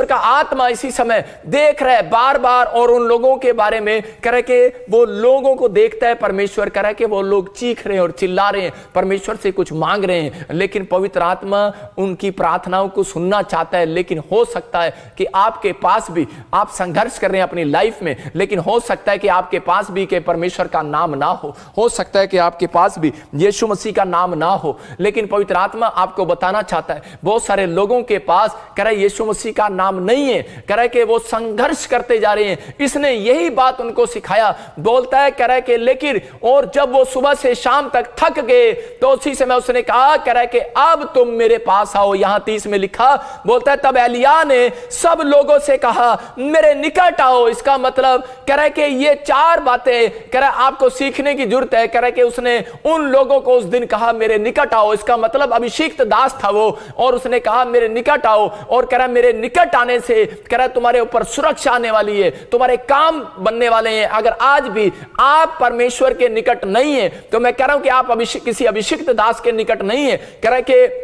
का आत्मा इसी समय देख रहा है बार बार और उन लोगों के बारे में कह रहा है कि वो लोगों को देखता है। परमेश्वर कह रहा है कि वो लोग चीख रहे हैं और चिल्ला रहे हैं, परमेश्वर से कुछ मांग रहे हैं, लेकिन पवित्र आत्मा उनकी प्रार्थनाओं को सुनना चाहता है। लेकिन हो सकता है कि आपके पास भी आप संघर्ष कर रहे हैं अपनी लाइफ में, लेकिन हो सकता है कि आपके पास भी कि परमेश्वर का नाम ना हो सकता है कि आपके पास भी यीशु मसीह का नाम ना हो, लेकिन पवित्र आत्मा आपको बताना चाहता है बहुत सारे लोगों के पास कह रहा है यीशु मसीह का नाम नहीं है, कह रहा है कि वो संघर्ष करते जा रहे हैं। इसने यही बात उनको सिखाया, बोलता है कह रहा है कि लेकिन और जब वो सुबह से शाम तक थक गए तो उसी समय उसने कहा, कह रहा है कि अब तुम मेरे पास आओ। यहां 30 में लिखा, बोलता है तब एलिया ने सब लोगों से कहा मेरे निकट आओ। इसका मतलब कह रहा है कि ये 4 बातें कह रहा है आपको सीखने की जरूरत है। कह रहा है कि उसने उन लोगों को उस दिन कहा मेरे निकट आओ, इसका मतलब अभिषिक्त दास था वो, और उसने कहा मेरे निकट आओ, और कह रहा है मेरे निकट आने से कह रहा है तुम्हारे ऊपर सुरक्षा आने वाली है, तुम्हारे काम बनने वाले हैं। अगर आज भी आप परमेश्वर के निकट नहीं है तो मैं कह रहा हूं कि आप किसी अभिषिक्त दास के निकट नहीं है, कह रहा है कि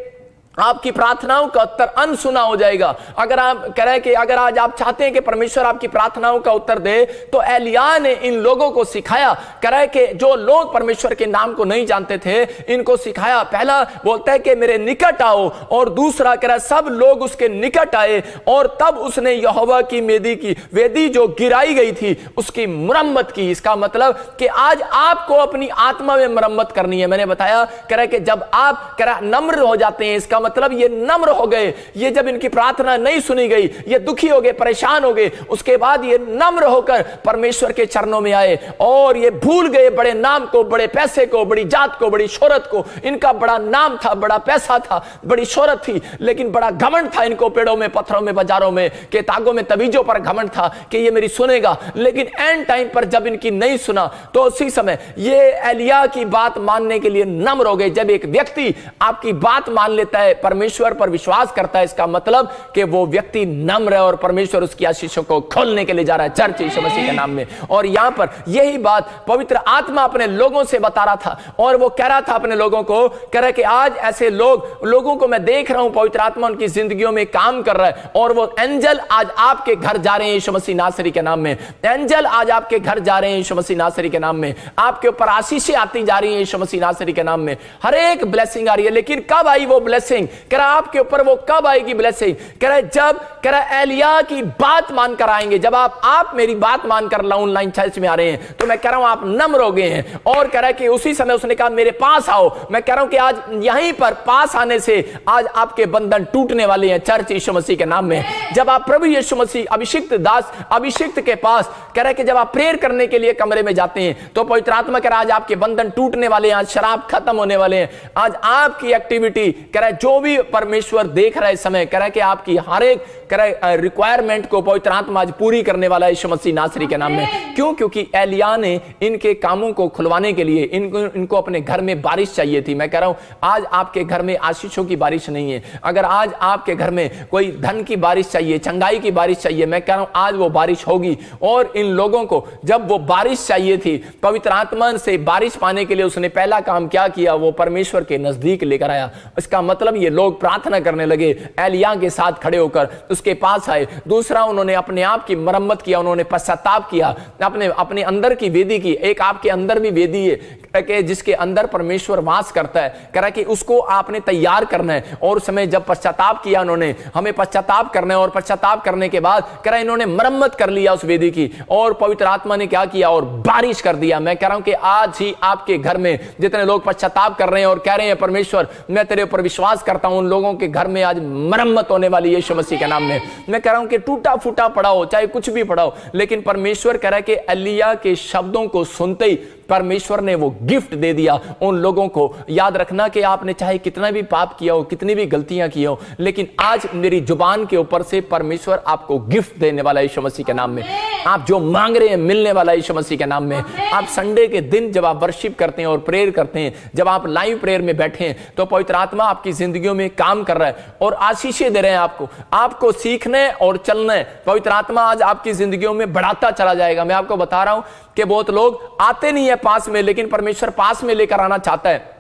आपकी प्रार्थनाओं का उत्तर अनसुना हो जाएगा। अगर आप कह रहे हैं कि अगर आज आप चाहते हैं कि परमेश्वर आपकी प्रार्थनाओं का उत्तर दे, तो एलिय्याह ने इन लोगों को सिखाया। कह रहा है कि जो लोग परमेश्वर के नाम को नहीं जानते थे, इनको सिखाया। पहला बोलता है कि मेरे निकट आओ, और दूसरा कह रहा है सब लोग उसके निकट आए, और तब उसने यहोवा की वेदी जो गिराई गई थी उसकी मुरम्मत की। इसका मतलब कि आज आपको अपनी आत्मा में मुरम्मत करनी है। मैंने बताया कह रहा है कि जब आप कह रहा नम्र हो जाते हैं, इसका मतलब ये नम्र हो गए, ये जब इनकी प्रार्थना नहीं सुनी गई, ये दुखी हो गए, परेशान हो गए, उसके बाद ये नम्र होकर परमेश्वर के चरणों में आए, और ये भूल गए बड़े नाम को, बड़े पैसे को, बड़ी जात को, बड़ी शोहरत को। इनका बड़ा नाम था, बड़ा पैसा था, बड़ी शोहरत थी, लेकिन बड़ा घमंड था इनको, पेड़ों में, पत्थरों में, बाजारों में, के तागों में, तबीजों पर घमंड था कि ये मेरी सुनेगा। लेकिन एंड टाइम पर जब इनकी नहीं सुना, तो उसी समय ये एलिय्याह की बात मानने के लिए नम्र हो गए। जब एक व्यक्ति आपकी बात मान लेता है, परमेश्वर पर विश्वास करता है, इसका मतलब कि वो व्यक्ति नम्र है और परमेश्वर उसकी आशीषों को खोलने के लिए जा रहा है चर्च यीशु मसीह के नाम में। और यहां पर यही बात पवित्र आत्मा अपने लोगों से बता रहा था, और वो कह रहा था अपने लोगों को, कह रहा है कि आज ऐसे लोगों को मैं देख रहा हूं, पवित्र आत्मा उनकी जिंदगियों में काम कर रहा है, और वो एंजल आज आपके घर जा रहे हैं यीशु मसीह नासरी के नाम में। एंजल आज आपके घर जा रहे हैं यीशु मसीह नासरी के नाम में। आपके ऊपर आशीषें आती जा रही हैं यीशु मसीह नासरी के नाम में। हर एक ब्लेसिंग आ रही है। लेकिन कब आई वो ब्लेसिंग? कह रहा आपके ऊपर वो कब आएगी ब्लेसिंग? कह रहा जब कह रहा एलिय्याह की बात मानकर आएंगे। जब आप मेरी बात मानकर ऑनलाइन चर्च में आ रहे हैं, तो मैं कह रहा हूं आप नम्र हो गए हैं। और कह रहा है कि उसी समय उसने कहा मेरे पास आओ। मैं कह रहा हूं कि आज यहीं पर पास आने से आज आपके बंधन टूटने वाले हैं चर्च यीशु मसीह के नाम में। जब आप प्रभु यीशु मसीह अभिषिक्त दास अभिषिक्त के पास कह रहा है कि जब आप प्रेयर करने के लिए कमरे में जाते हैं, तो पवित्र आत्मा कह रहा है आज आपके बंधन टूटने वाले हैं, आज शराब खत्म होने वाले हैं, आज आपकी एक्टिविटी कह रहा है जो भी परमेश्वर देख रहा है इस समय, कह रहा है कि आपकी हर एक कह रहा है रिक्वायरमेंट को पवित्र आत्मा आज पूरी करने वाला है यीशु मसीह नासरी के नाम में। क्यों? क्योंकि एलिय्याह ने इनके कामों को खुलवाने के लिए इनको अपने घर में बारिश चाहिए थी। मैं कह रहा हूं आज आपके घर में आशीषों की बारिश नहीं है। अगर आज आपके घर में कोई धन की बारिश चाहिए, चंगाई की बारिश चाहिए, मैं कह रहा हूं आज वो बारिश होगी। और इन लोगों को जब वो बारिश चाहिए थी, पवित्र आत्मा से बारिश पाने के लिए उसने पहला काम क्या किया? वो परमेश्वर के नजदीक लेकर आया। इसका मतलब ये लोग प्रार्थना करने लगे, एलिय्याह के साथ खड़े होकर उसके पास आए। दूसरा, उन्होंने अपने आप की मरम्मत किया, उन्होंने पश्चाताप किया, अपने अंदर की वेदी की। एक आपके अंदर भी वेदी है कि जिसके अंदर परमेश्वर वास करता है, कह रहा कि उसको आपने तैयार करना है। और उस समय जब पश्चाताप किया उन्होंने, हमें पश्चाताप करना है, और पश्चाताप करने के बाद कह रहा इन्होंने मरम्मत कर लिया उस वेदी की, और पवित्र आत्मा ने क्या किया? और बारिश कर दिया। मैं कह रहा हूं कि आज ही आपके घर में जितने लोग पश्चाताप कर रहे हैं और कह रहे हैं परमेश्वर मैं तेरे ऊपर विश्वास करता हूं, उन लोगों के घर में आज मरम्मत होने वाली है यीशु मसीह के नाम में। मैं कह रहा हूं कि टूटा फूटा पड़ा हो, चाहे कुछ भी पड़ा हो, लेकिन परमेश्वर कह रहा है कि एलिय्याह के शब्दों को सुनते ही परमेश्वर ने वो गिफ्ट दे दिया उन लोगों को। याद रखना कि आपने चाहे कितना भी पाप किया हो, कितनी भी गलतियां की हो, लेकिन आज मेरी जुबान के ऊपर से परमेश्वर आपको गिफ्ट देने वाला है यीशु मसीह के नाम में। आप जो मांग रहे हैं मिलने वाला है यीशु मसीह के नाम में। आप संडे के दिन जब आप वर्शिप करते हैं और प्रेयर करते हैं, जब आप लाइव प्रेयर में बैठे हैं, तो पवित्र आत्मा आपकी जिंदगियों में काम कर रहा है और आशीषें दे रहे हैं आपको सीखना है और चलना है। पवित्र आत्मा आज आपकी जिंदगियों में बढ़ाता चला जाएगा। मैं आपको बता रहा हूं कि बहुत लोग आते नहीं है पास में, लेकिन परमेश्वर पास में लेकर आना चाहता है।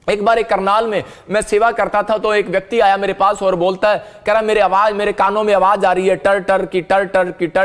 एक बार एक करनाल में मैं सेवा करता था, तो एक व्यक्ति आया मेरे पास और बोलता है, कह रहा मेरे कानों में आवाज आ रही है टर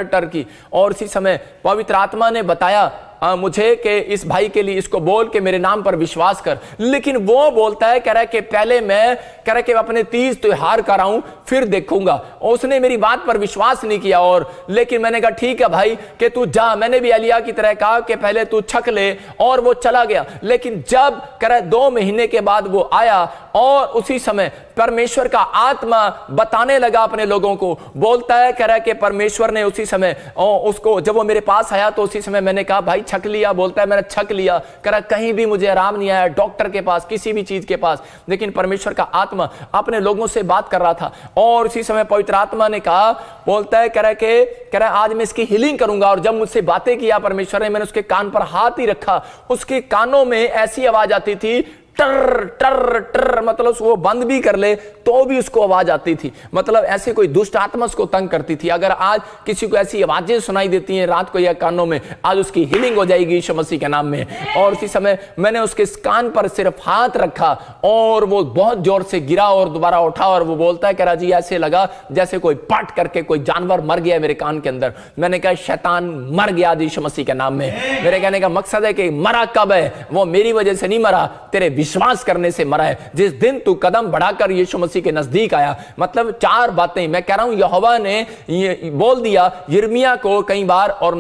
टर की। और इसी समय पवित्र आत्मा ने बताया मुझे कि इस भाई के लिए इसको बोल के मेरे नाम पर विश्वास कर। लेकिन वो बोलता है, कह रहा है कि पहले मैं कह रहा है कि अपने तीज त्योहार कराऊं फिर देखूंगा। और उसने मेरी बात पर विश्वास नहीं किया। और लेकिन मैंने कहा ठीक है भाई कि तू जा। मैंने भी एलिय्याह की तरह कहा कि पहले तू छक ले, और वो चला गया। लेकिन जब कह रहा है 2 महीने के बाद वो आया, और उसी समय परमेश्वर का आत्मा बताने लगा अपने लोगों को, बोलता है कह रहा है कि परमेश्वर ने उसी समय उसको, जब वो मेरे पास आया तो उसी समय मैंने कहा भाई छक लिया? बोलता है मैंने छक लिया। कह रहा कहीं भी मुझे आराम नहीं आया, डॉक्टर के पास, किसी भी चीज के पास। लेकिन परमेश्वर का आत्मा अपने लोगों से बात कर रहा था। और उसी समय पवित्र आत्मा ने कहा, बोलता है कह रहा है आज मैं इसकी हीलिंग करूंगा। और जब मुझसे बातें किया परमेश्वर ने, मैंने उसके कान पर हाथ ही रखा, उसके कानों में ऐसी आवाज आती थी टर टर टर, मतलब वो बंद भी कर ले तो भी उसको आवाज आती थी। मतलब ऐसे कोई दुष्ट आत्मा उसको तंग करती थी। अगर आज किसी को ऐसी आवाजें सुनाई देती हैं रात को या कानों में, आज उसकी हीलिंग हो जाएगी यीशु मसीह के नाम में। और उसी समय मैंने उसके कान पर सिर्फ हाथ रखा और वो बहुत जोर से गिरा और दोबारा उठा और वो बोलता है, कह रहा जी ऐसे लगा जैसे कोई पट करके कोई जानवर मर गया मेरे कान के अंदर। मैंने कहा शैतान मर गया यीशु मसीह के नाम में। मेरे कहने का मकसद है कि मरा कब है? वो मेरी वजह से नहीं मरा, तेरे विश्वास करने से मरा है। जिस दिन तू कदम बढ़ाकर यीशु मसीह के नजदीक आया, मतलब 4 बातें मैं कह रहा हूं यहोवा ने ये बोल दिया यिर्मयाह को कई बार और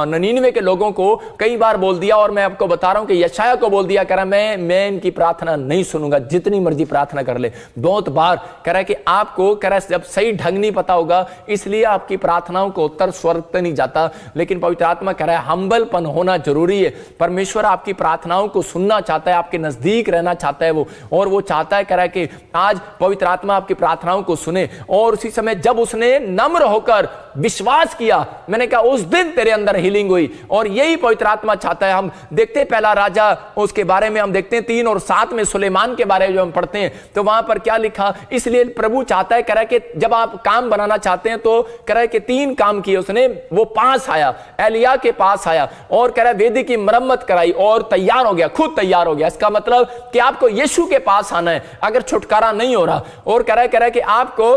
ननीनवे के लोगों को कई बार बोल दिया, और मैं आपको बता रहा हूं कि यशायाह को बोल दिया, कह रहा मैं इनकी प्रार्थना नहीं सुनूंगा, जितनी मर्जी प्रार्थना कर ले। बहुत बार कह रहा है कि आपको कह रहा है जब सही ढंग नहीं पता होगा इसलिए आपकी प्रार्थनाओं को उत्तर स्वर्ग तक नहीं जाता। लेकिन पवित्र आत्मा कह रहा है हम्बलपन होना जरूरी है। परमेश्वर आपकी प्रार्थनाओं को सुनना चाहता है, आपके नजदीक रहना चाहता है वो, और वो चाहता है कह रहा है कि आज पवित्र आत्मा आपकी प्रार्थनाओं को सुने। और उसी समय जब उसने नम्र होकर विश्वास किया, मैंने कहा उस दिन तेरे अंदर हीलिंग हुई। और यही पवित्र आत्मा चाहता है। हम देखते हैं पहला राजा उसके बारे में हम देखते हैं 3 और 7 में सुलेमान के बारे में जो हम पढ़ते हैं तो वहां पर क्या लिखा, इसलिए प्रभु चाहता है कह रहा है कि जब आप काम बनाना चाहते हैं तो कह रहा है कि 3 काम किए उसने। वो पास आया, एलिया के पास आया और कह रहा है वेदी की मरम्मत कराई और तैयार हो गया, खुद तैयार हो गया। इसका मतलब कि आपको यीशु के पास आना है अगर छुटकारा नहीं हो रहा। और कह रहा है कि आपको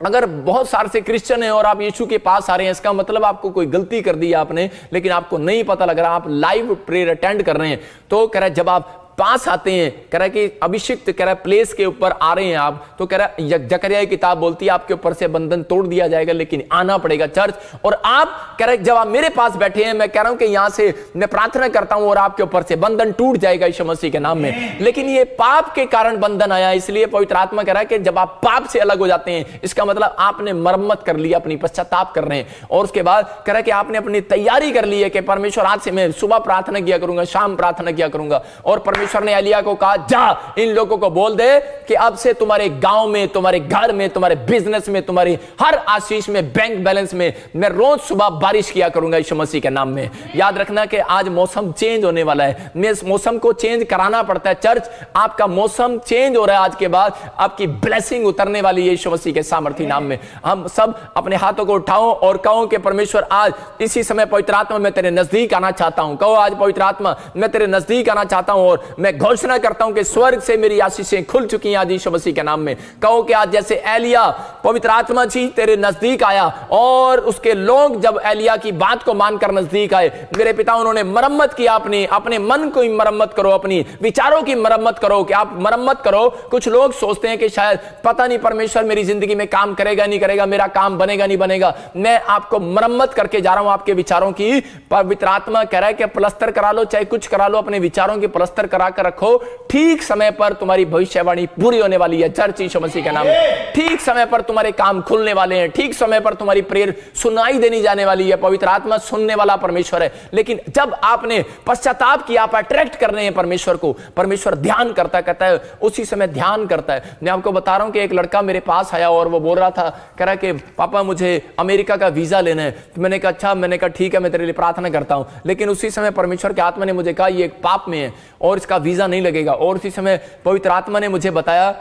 अगर बहुत सारे से क्रिश्चियन है और आप यीशु के पास आ रहे हैं, इसका मतलब आपको कोई गलती कर दी आपने लेकिन आपको नहीं पता लग रहा, आप लाइव प्रेयर अटेंड कर रहे हैं। तो कह रहा है जब आप पास आते हैं, कह रहा है कि अभिषिक्त कह रहा है प्लेस के ऊपर आ रहे हैं आप, तो कह रहा है जकरिया की किताब बोलती है आपके ऊपर से बंधन तोड़ दिया जाएगा लेकिन आना पड़ेगा चर्च। और आप कह रहे हैं जब आप मेरे पास बैठे हैं, मैं कह रहा हूं कि यहां से मैं प्रार्थना करता हूं और आपके ऊपर से बंधन टूट जाएगा यीशु मसीह के नाम में। लेकिन ये पाप के कारण बंधन आया, इसलिए पवित्र आत्मा कह रहा है कि जब आप पाप से अलग हो जाते हैं इसका मतलब आपने मरम्मत कर लिया, अपनी पश्चाताप कर रहे हैं। और उसके बाद कह रहा है कि आपने अपनी तैयारी कर ली है कि परमेश्वर आज से मैं सुबह प्रार्थना किया करूंगा, शाम प्रार्थना किया करूंगा। और परमेश्वर ने एलिया को कहा जा इन लोगों को बोल दे कि अब से तुम्हारे गांव में, तुम्हारे घर में, तुम्हारे बिजनेस में, तुम्हारी हर आशीष में, बैंक बैलेंस में मैं रोज सुबह बारिश किया करूंगा यीशु मसीह के नाम में। याद रखना कि आज मौसम चेंज होने वाला है, मैं इस मौसम को चेंज कराना पड़ता है। चर्च आपका मौसम चेंज हो रहा है, आज के बाद आपकी ब्लेसिंग उतरने वाली है यीशु मसीह के सामर्थी नाम में। हम सब अपने हाथों को उठाओ और कहो कि परमेश्वर आज इसी समय पवित्र आत्मा मैं तेरे नजदीक आना चाहता हूं। कहो आज पवित्र आत्मा मैं तेरे नजदीक आना चाहता हूं और मैं घोषणा करता हूं कि स्वर्ग से मेरी आशीषें खुल चुकी हैं आज यीशु मसीह के नाम में। कहो कि आज जैसे एलिया पवित्र आत्मा जी तेरे नजदीक आया और उसके लोग जब एलिया की बात को मानकर नजदीक आए, मेरे पिता उन्होंने मरम्मत किया, अपने मन को मरम्मत करो, अपनी विचारों की मरम्मत करो कि आप मरम्मत करो। कुछ लोग सोचते हैं कि शायद पता नहीं परमेश्वर मेरी जिंदगी में काम करेगा नहीं करेगा, मेरा काम बनेगा नहीं बनेगा। मैं आपको मरम्मत करके जा रहा हूं आपके विचारों की। पवित्र आत्मा कह रहा है कि प्लस्तर करा लो, चाहे कुछ करा लो, अपने विचारों की प्लस्तर करा कर रखो। ठीक समय पर तुम्हारी भविष्यवाणी पूरी होने वाली है चर्च यीशु मसीह के नाम में। ठीक समय पर तुम्हारे काम खुलने वाले हैं, ठीक समय पर तुम्हारी प्रेयर सुनाई देनी जाने वाली है। पवित्र आत्मा सुनने वाला परमेश्वर है। लेकिन जब आपने पश्चाताप किया, आप अट्रैक्ट कर रहे हैं परमेश्वर को, परमेश्वर ध्यान करता कहता है उसी समय ध्यान करता है। मैं आपको बता रहा हूं कि एक लड़का मेरे पास आया और वो बोल रहा था, कह रहा कि पापा मुझे अमेरिका का वीजा लेना है। तो मैंने कहा अच्छा, मैंने कहा ठीक है, मैं तेरे लिए प्रार्थना करता हूं। लेकिन उसी समय परमेश्वर के आत्मा ने मुझे कहा ये एक पाप में है और इसका वीजा नहीं लगेगा। और उसी समय पवित्र आत्मा ने मुझे बताया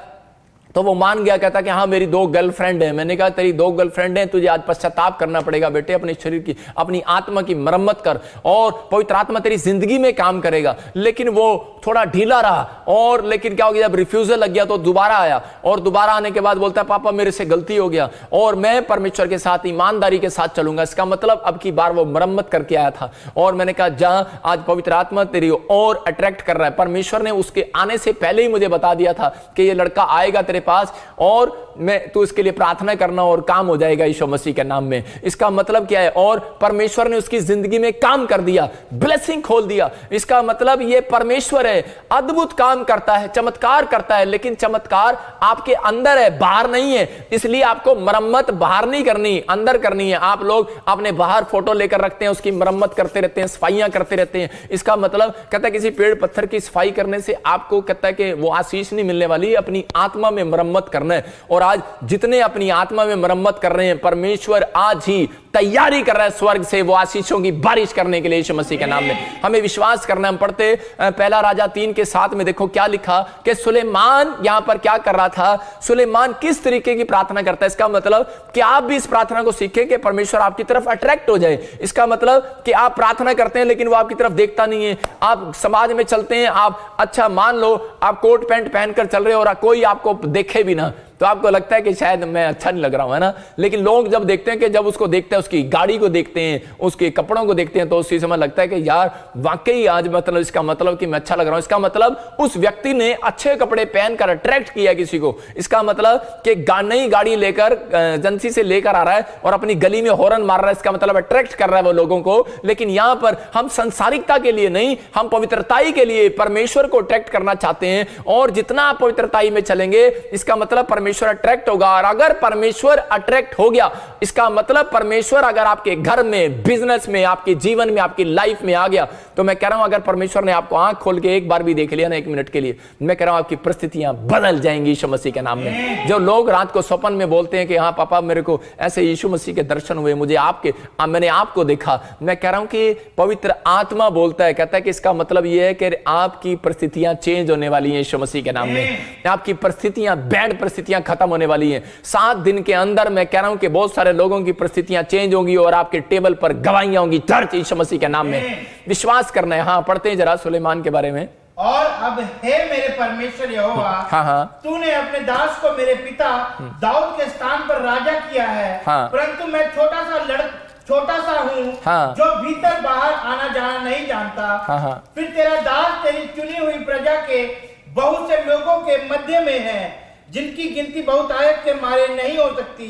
तो वो मान गया, कहता कि हाँ मेरी 2 गर्लफ्रेंड है। मैंने कहा तेरी 2 गर्लफ्रेंड है, तुझे आज पश्चाताप करना पड़ेगा बेटे, अपने शरीर की, अपनी आत्मा की मरम्मत कर और पवित्र आत्मा तेरी जिंदगी में काम करेगा। लेकिन वो थोड़ा ढीला रहा और लेकिन क्या हो गया, जब रिफ्यूजल लग गया तो दोबारा आया और दोबारा आने के बाद बोलता है पापा मेरे से गलती हो गया और मैं परमेश्वर के साथ ईमानदारी के साथ चलूंगा। इसका मतलब अब की बार वो मरम्मत करके आया था। और मैंने कहा जहां आज पवित्र आत्मा तेरी और अट्रैक्ट कर रहा है, परमेश्वर ने उसके आने से पहले ही मुझे बता दिया था कि ये लड़का आएगा तेरे पास और मैं तू इसके लिए प्रार्थना करना और काम हो जाएगा यीशु मसीह के नाम में। इसका मतलब क्या है, और परमेश्वर ने उसकी जिंदगी में काम कर दिया, ब्लेसिंग खोल दिया। इसका मतलब ये परमेश्वर है, अद्भुत काम करता है, चमत्कार करता है। लेकिन चमत्कार आपके अंदर है, बाहर नहीं है। इसलिए आपको मरम्मत बाहर नहीं करनी, अंदर करनी है। आप लोग अपने बाहर फोटो लेकर रखते हैं, उसकी मरम्मत करते रहते हैं, सफाइयां करते रहते हैं। इसका मतलब कहता है किसी पेड़ पत्थर की सफाई करने से आपको कहता है कि वो आशीष नहीं मिलने वाली, अपनी आत्मा में मरम्मत करना है। और आज जितने अपनी आत्मा में मरम्मत कर रहे हैं, परमेश्वर आज ही तैयारी कर रहा है स्वर्ग से वो आशीषों की बारिश करने के लिए यीशु मसीह के नाम में। हमें विश्वास करना है। हम पढ़ते पहला राजा 3:7 में देखो क्या लिखा कि सुलेमान यहां पर क्या कर रहा था, सुलेमान किस तरीके की प्रार्थना करता है। इसका मतलब कि आप भी इस प्रार्थना को सीखें कि परमेश्वर आपकी तरफ अट्रैक्ट हो जाए। इसका मतलब कि आप प्रार्थना करते हैं लेकिन वो आपकी तरफ देखता नहीं है। आप समाज में चलते हैं, आप अच्छा मान लो आप कोट पैंट पहनकर चल रहे हो और कोई आपको देखे भी ना, तो आपको लगता है कि शायद मैं अच्छा नहीं लग रहा हूं, है ना। लेकिन लोग जब देखते हैं कि जब उसको देखते हैं, उसकी गाड़ी को देखते हैं, उसके कपड़ों को देखते हैं, तो उसी समय लगता है कि यार वाकई आज मतलब इसका मतलब कि मैं अच्छा लग रहा हूं। इसका मतलब उस व्यक्ति ने अच्छे कपड़े पहनकर अट्रैक्ट किया किसी को। इसका मतलब कि नई गाड़ी लेकर एजेंसी से लेकर आ रहा है और अपनी गली में हॉर्न मार रहा है, इसका मतलब अट्रैक्ट कर रहा है वो लोगों को। लेकिन यहां पर हम संसारिकता के लिए नहीं, हम पवित्रताई के लिए परमेश्वर को अट्रैक्ट करना चाहते हैं। और जितना आप पवित्रताई में चलेंगे, इसका मतलब परमेश्वर अट्रैक्ट होगा। और अगर परमेश्वर अट्रैक्ट हो गया, इसका मतलब परमेश्वर अगर आपके घर में, बिजनेस में, आपके जीवन में, आपकी लाइफ में आ गया, तो मैं कह रहा हूं अगर परमेश्वर ने आपको आंख खोल के एक बार भी देख लिया ना, 1 मिनट के लिए, मैं कह रहा हूं आपकी परिस्थितियां बदल जाएंगी यीशु मसीह के नाम में। जो लोग रात को स्वप्न में बोलते हैं कि हाँ पापा मेरे को ऐसे यीशु मसीह के दर्शन हुए, मुझे मैंने आपको देखा, मैं कह रहा हूं कि पवित्र आत्मा बोलता है, कहता है कि इसका मतलब यह है कि आपकी परिस्थितियां चेंज होने वाली हैं यीशु मसीह के नाम में। आपकी परिस्थितियां, बैड परिस्थितियां खत्म होने वाली हैं। 7 दिन के अंदर मैं कह रहा हूं कि बहुत सारे लोगों की परिस्थितियां चेंज होंगी और आपके टेबल पर गवाहियां होंगी चर्च यीशु मसीह के नाम में। विश्वास करना है। हाँ, पढ़ते हैं जरा सुलेमान के बारे में। और अब हे मेरे परमेश्वर यहोवा, तूने अपने दास को मेरे पिता दाऊद के स्थान पर राजा किया है। परंतु मैं छोटा सा हूँ, जो भीतर बाहर आना जाना नहीं जानता। फिर तेरा दास तेरी चुनी हुई प्रजा के बहुत से लोगों के मध्य में है, जिनकी गिनती बहुतायत के मारे नहीं हो सकती।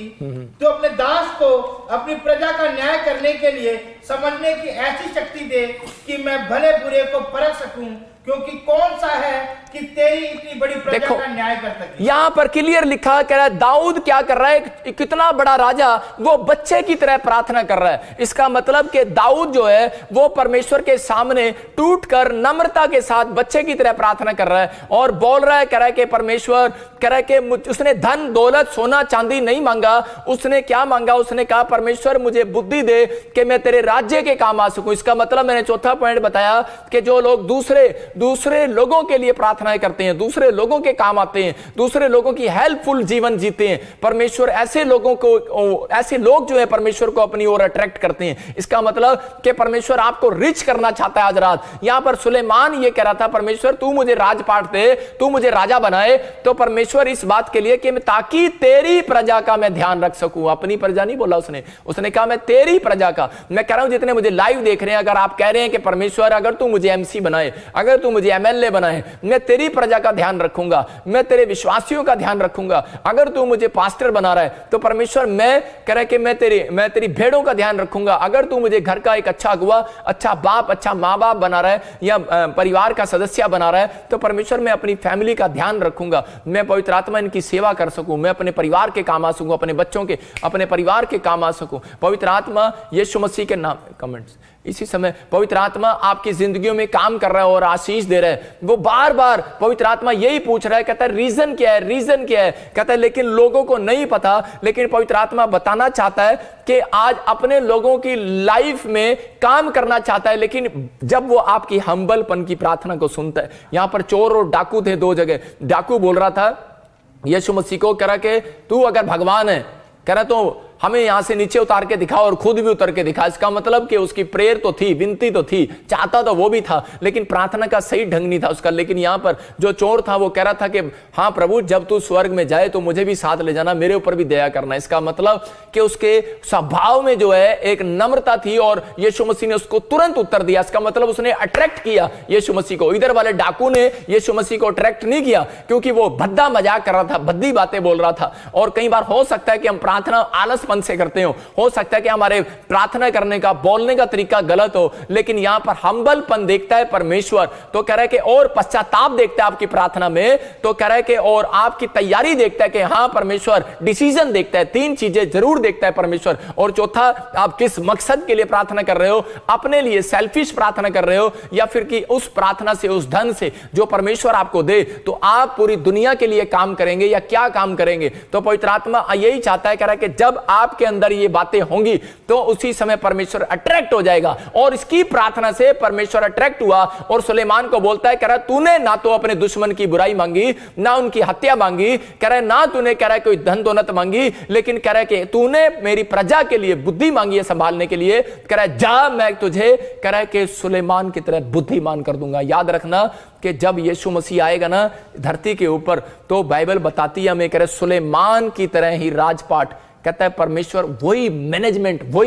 तो अपने दास को अपनी प्रजा का न्याय करने के लिए समझने की ऐसी शक्ति दे कि मैं भले बुरे को परख सकूं, क्योंकि कौन सा है कि तेरी इतनी बड़ी प्रजा का न्याय कर सके। यहां पर क्लियर लिखा, कह रहा है दाऊद क्या कर रहा है, कितना बड़ा राजा, वो बच्चे की तरह प्रार्थना कर रहा है। इसका मतलब कि दाऊद जो है वो परमेश्वर के सामने टूटकर नम्रता के साथ बच्चे की तरह प्रार्थना कर रहा है और बोल रहा है, कह रहा है कि परमेश्वर, कह रहा है कि उसने धन दौलत सोना चांदी नहीं मांगा। उसने क्या मांगा, उसने कहा परमेश्वर मुझे बुद्धि दे कि मैं तेरे राज्य के काम आ सकूं। इसका मतलब मैंने चौथा पॉइंट बताया कि जो लोग दूसरे लोगों के लिए प्रार्थनाएं करते हैं, दूसरे लोगों के काम आते हैं, दूसरे लोगों की हेल्पफुल जीवन जीते हैं, परमेश्वर ऐसे लोग जो है परमेश्वर को अपनी ओर अट्रैक्ट करते हैं। इसका मतलब कि परमेश्वर आपको रिच करना चाहता है आज रात। यहां पर सुलेमान ये कह रहा था, परमेश्वर तू मुझे राजपाट दे, तू मुझे राजा बनाए। तो परमेश्वर इस बात के लिए कि ताकि तेरी प्रजा का मैं ध्यान रख सकूं। अपनी प्रजा नहीं बोला उसने कहा मैं तेरी प्रजा का। मैं कह रहा हूं जितने मुझे लाइव देख रहे हैं, अगर आप कह रहे हैं कि परमेश्वर अगर तू मुझे एमसी बनाए, अगर तू मुझे एमएलए बनाए, मैं तेरी प्रजा का ध्यान रखूंगा, मैं तेरे विश्वासियों का ध्यान रखूंगा। अगर तू मुझे पास्टर बना रहा है तो परमेश्वर मैं कह रहा है कि मैं तेरी भेड़ों का ध्यान रखूंगा। अगर तू मुझे घर का एक अच्छा अगुआ, अच्छा बाप, अच्छा माँ बाप बना रहा है या परिवार का सदस्य बना रहा है, तो परमेश्वर मैं अपनी फैमिली का ध्यान रखूंगा। मैं पवित्र आत्मा इनकी सेवा कर सकूं, मैं अपने परिवार के काम आ सकूं, अपने बच्चों के, अपने परिवार के काम आ सकूं। पवित्र आत्मा यीशु मसीह के नाम। कमेंट्स इसी समय पवित्र आत्मा आपकी जिंदगियों में काम कर रहा है और आशीष दे रहा है। वो बार बार पवित्र आत्मा यही पूछ रहा है, कहता है रीजन क्या है, रीजन क्या है। कहता है लेकिन लोगों को नहीं पता, लेकिन पवित्र आत्मा बताना चाहता है कि आज अपने लोगों की लाइफ में काम करना चाहता है। लेकिन जब वो आपकी हम्बलपन की प्रार्थना को सुनता है, यहां पर चोर और डाकू थे 2 जगह। डाकू बोल रहा था यीशु मसीह को, कह रहा कि तू अगर भगवान है, कह रहा तो हमें यहां से नीचे उतार के दिखा और खुद भी उतर के दिखा। इसका मतलब कि उसकी प्रेयर तो थी, विनती तो थी, चाहता तो वो भी था, लेकिन प्रार्थना का सही ढंग नहीं था उसका। लेकिन यहां पर जो चोर था वो कह रहा था कि हाँ प्रभु जब तू स्वर्ग में जाए तो मुझे भी साथ ले जाना, मेरे ऊपर भी दया करना। इसका मतलब कि उसके स्वभाव में जो है एक नम्रता थी और यीशु मसीह ने उसको तुरंत उत्तर दिया। इसका मतलब उसने अट्रैक्ट किया यीशु मसीह को। इधर वाले डाकू ने यीशु मसीह को अट्रैक्ट नहीं किया, क्योंकि वो भद्दा मजाक कर रहा था, भद्दी बातें बोल रहा था। और कई बार हो सकता है कि हम प्रार्थना आलस से करते हो सकता है कि हमारे प्रार्थना करने का, बोलने का तरीका गलत हो, लेकिन यहां पर हम्बलपन देखता है परमेश्वर। तो कह रहा है कि और पश्चाताप देखता है आपकी प्रार्थना में, तो कह रहा है कि और आपकी तैयारी देखता है कि हां परमेश्वर डिसीजन देखता है। 3 चीजें जरूर देखता है परमेश्वर। और चौथा, आप किस मकसद के लिए प्रार्थना कर रहे हो, अपने लिए सेल्फिश प्रार्थना कर रहे हो या फिर कि उस प्रार्थना से, उस धन से जो परमेश्वर आपको दे, तो आप पूरी दुनिया के लिए काम करेंगे या क्या काम करेंगे। तो पवित्र आत्मा यही चाहता है, कह रहा है कि जब आपके अंदर ये बातें होंगी तो उसी समय परमेश्वर अट्रैक्ट हो जाएगा। और इसकी प्रार्थना से परमेश्वर अट्रैक्ट हुआ और सुलेमान को बोलता है, कह रहा तूने ना तो अपने दुश्मन की बुराई मांगी, ना उनकी हत्या मांगी, कह रहा ना तूने कह रहा कोई धन दौलत मांगी, लेकिन कह रहा कि तूने मेरी प्रजा के लिए बुद्धि मांगी है संभालने के लिए। कह रहा जा मैं तुझे कह रहा है कि सुलेमान की तरह बुद्धिमान कर दूंगा। याद रखना कि जब यीशु मसीह आएगा ना धरती के ऊपर, तो बाइबल बताती है हमें, कह रहे सुलेमान की तरह ही राजपाट, कहता है परमेश्वर वही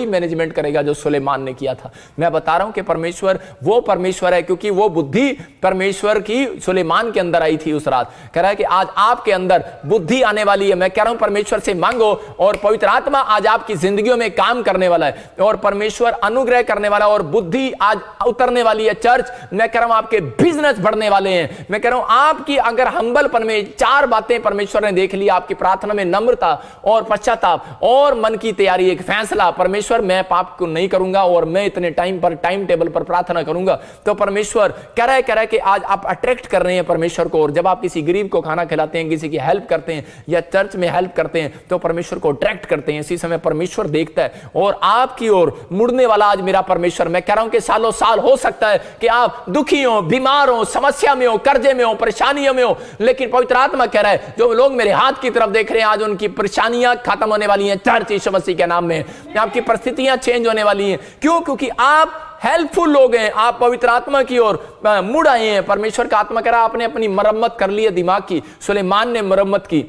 मैनेजमेंट करेगा जो सुलेमान ने किया था। मैं बता रहा हूं कि परमेश्वर वो परमेश्वर है, क्योंकि वो बुद्धि परमेश्वर की सुलेमान के अंदर आई थी उस रात। कह रहा है कि आज आपके अंदर बुद्धि आने वाली है। मैं कह रहा हूं परमेश्वर से मांगो और पवित्र आत्मा आज आपकी जिंदगियों में काम करने वाला है और परमेश्वर अनुग्रह करने वाला है और बुद्धि आज उतरने वाली है। चर्च, मैं कह रहा हूं आपके बिजनेस बढ़ने वाले हैं। मैं कह रहा हूं आपकी अगर हम्बलपन में 4 बातें परमेश्वर ने देख ली, आपकी प्रार्थना में नम्रता और पश्चाताप और मन की तैयारी, एक फैसला, परमेश्वर मैं पाप को नहीं करूंगा और मैं इतने टाइम टेबल पर प्रार्थना करूंगा, तो परमेश्वर कह रहा है कि आज आप अट्रैक्ट कर रहे हैं परमेश्वर को। और जब आप किसी गरीब को खाना खिलाते हैं, किसी की हेल्प करते हैं या चर्च में हेल्प करते हैं, तो परमेश्वर को अट्रैक्ट करते हैं। इसी समय परमेश्वर देखता है और आपकी ओर मुड़ने वाला आज मेरा परमेश्वर। मैं कह रहा हूं कि सालों साल हो सकता है कि आप दुखी हो, बीमार हो, समस्या में हो, कर्जे में हो, परेशानियों में हो, लेकिन पवित्र आत्मा कह रहा है जो लोग मेरे हाथ की तरफ देख रहे हैं आज उनकी परेशानियां खत्म होने वाली हैं चर्च यीशु मसीह के नाम में। आपकी परिस्थितियां चेंज होने वाली हैं। क्यों? क्योंकि आप हेल्पफुल लोग हैं, आप पवित्र आत्मा की ओर मुड़ आए हैं। परमेश्वर का आत्मा कह रहा आपने अपनी मरम्मत कर ली है दिमाग की। सुलेमान ने मरम्मत की,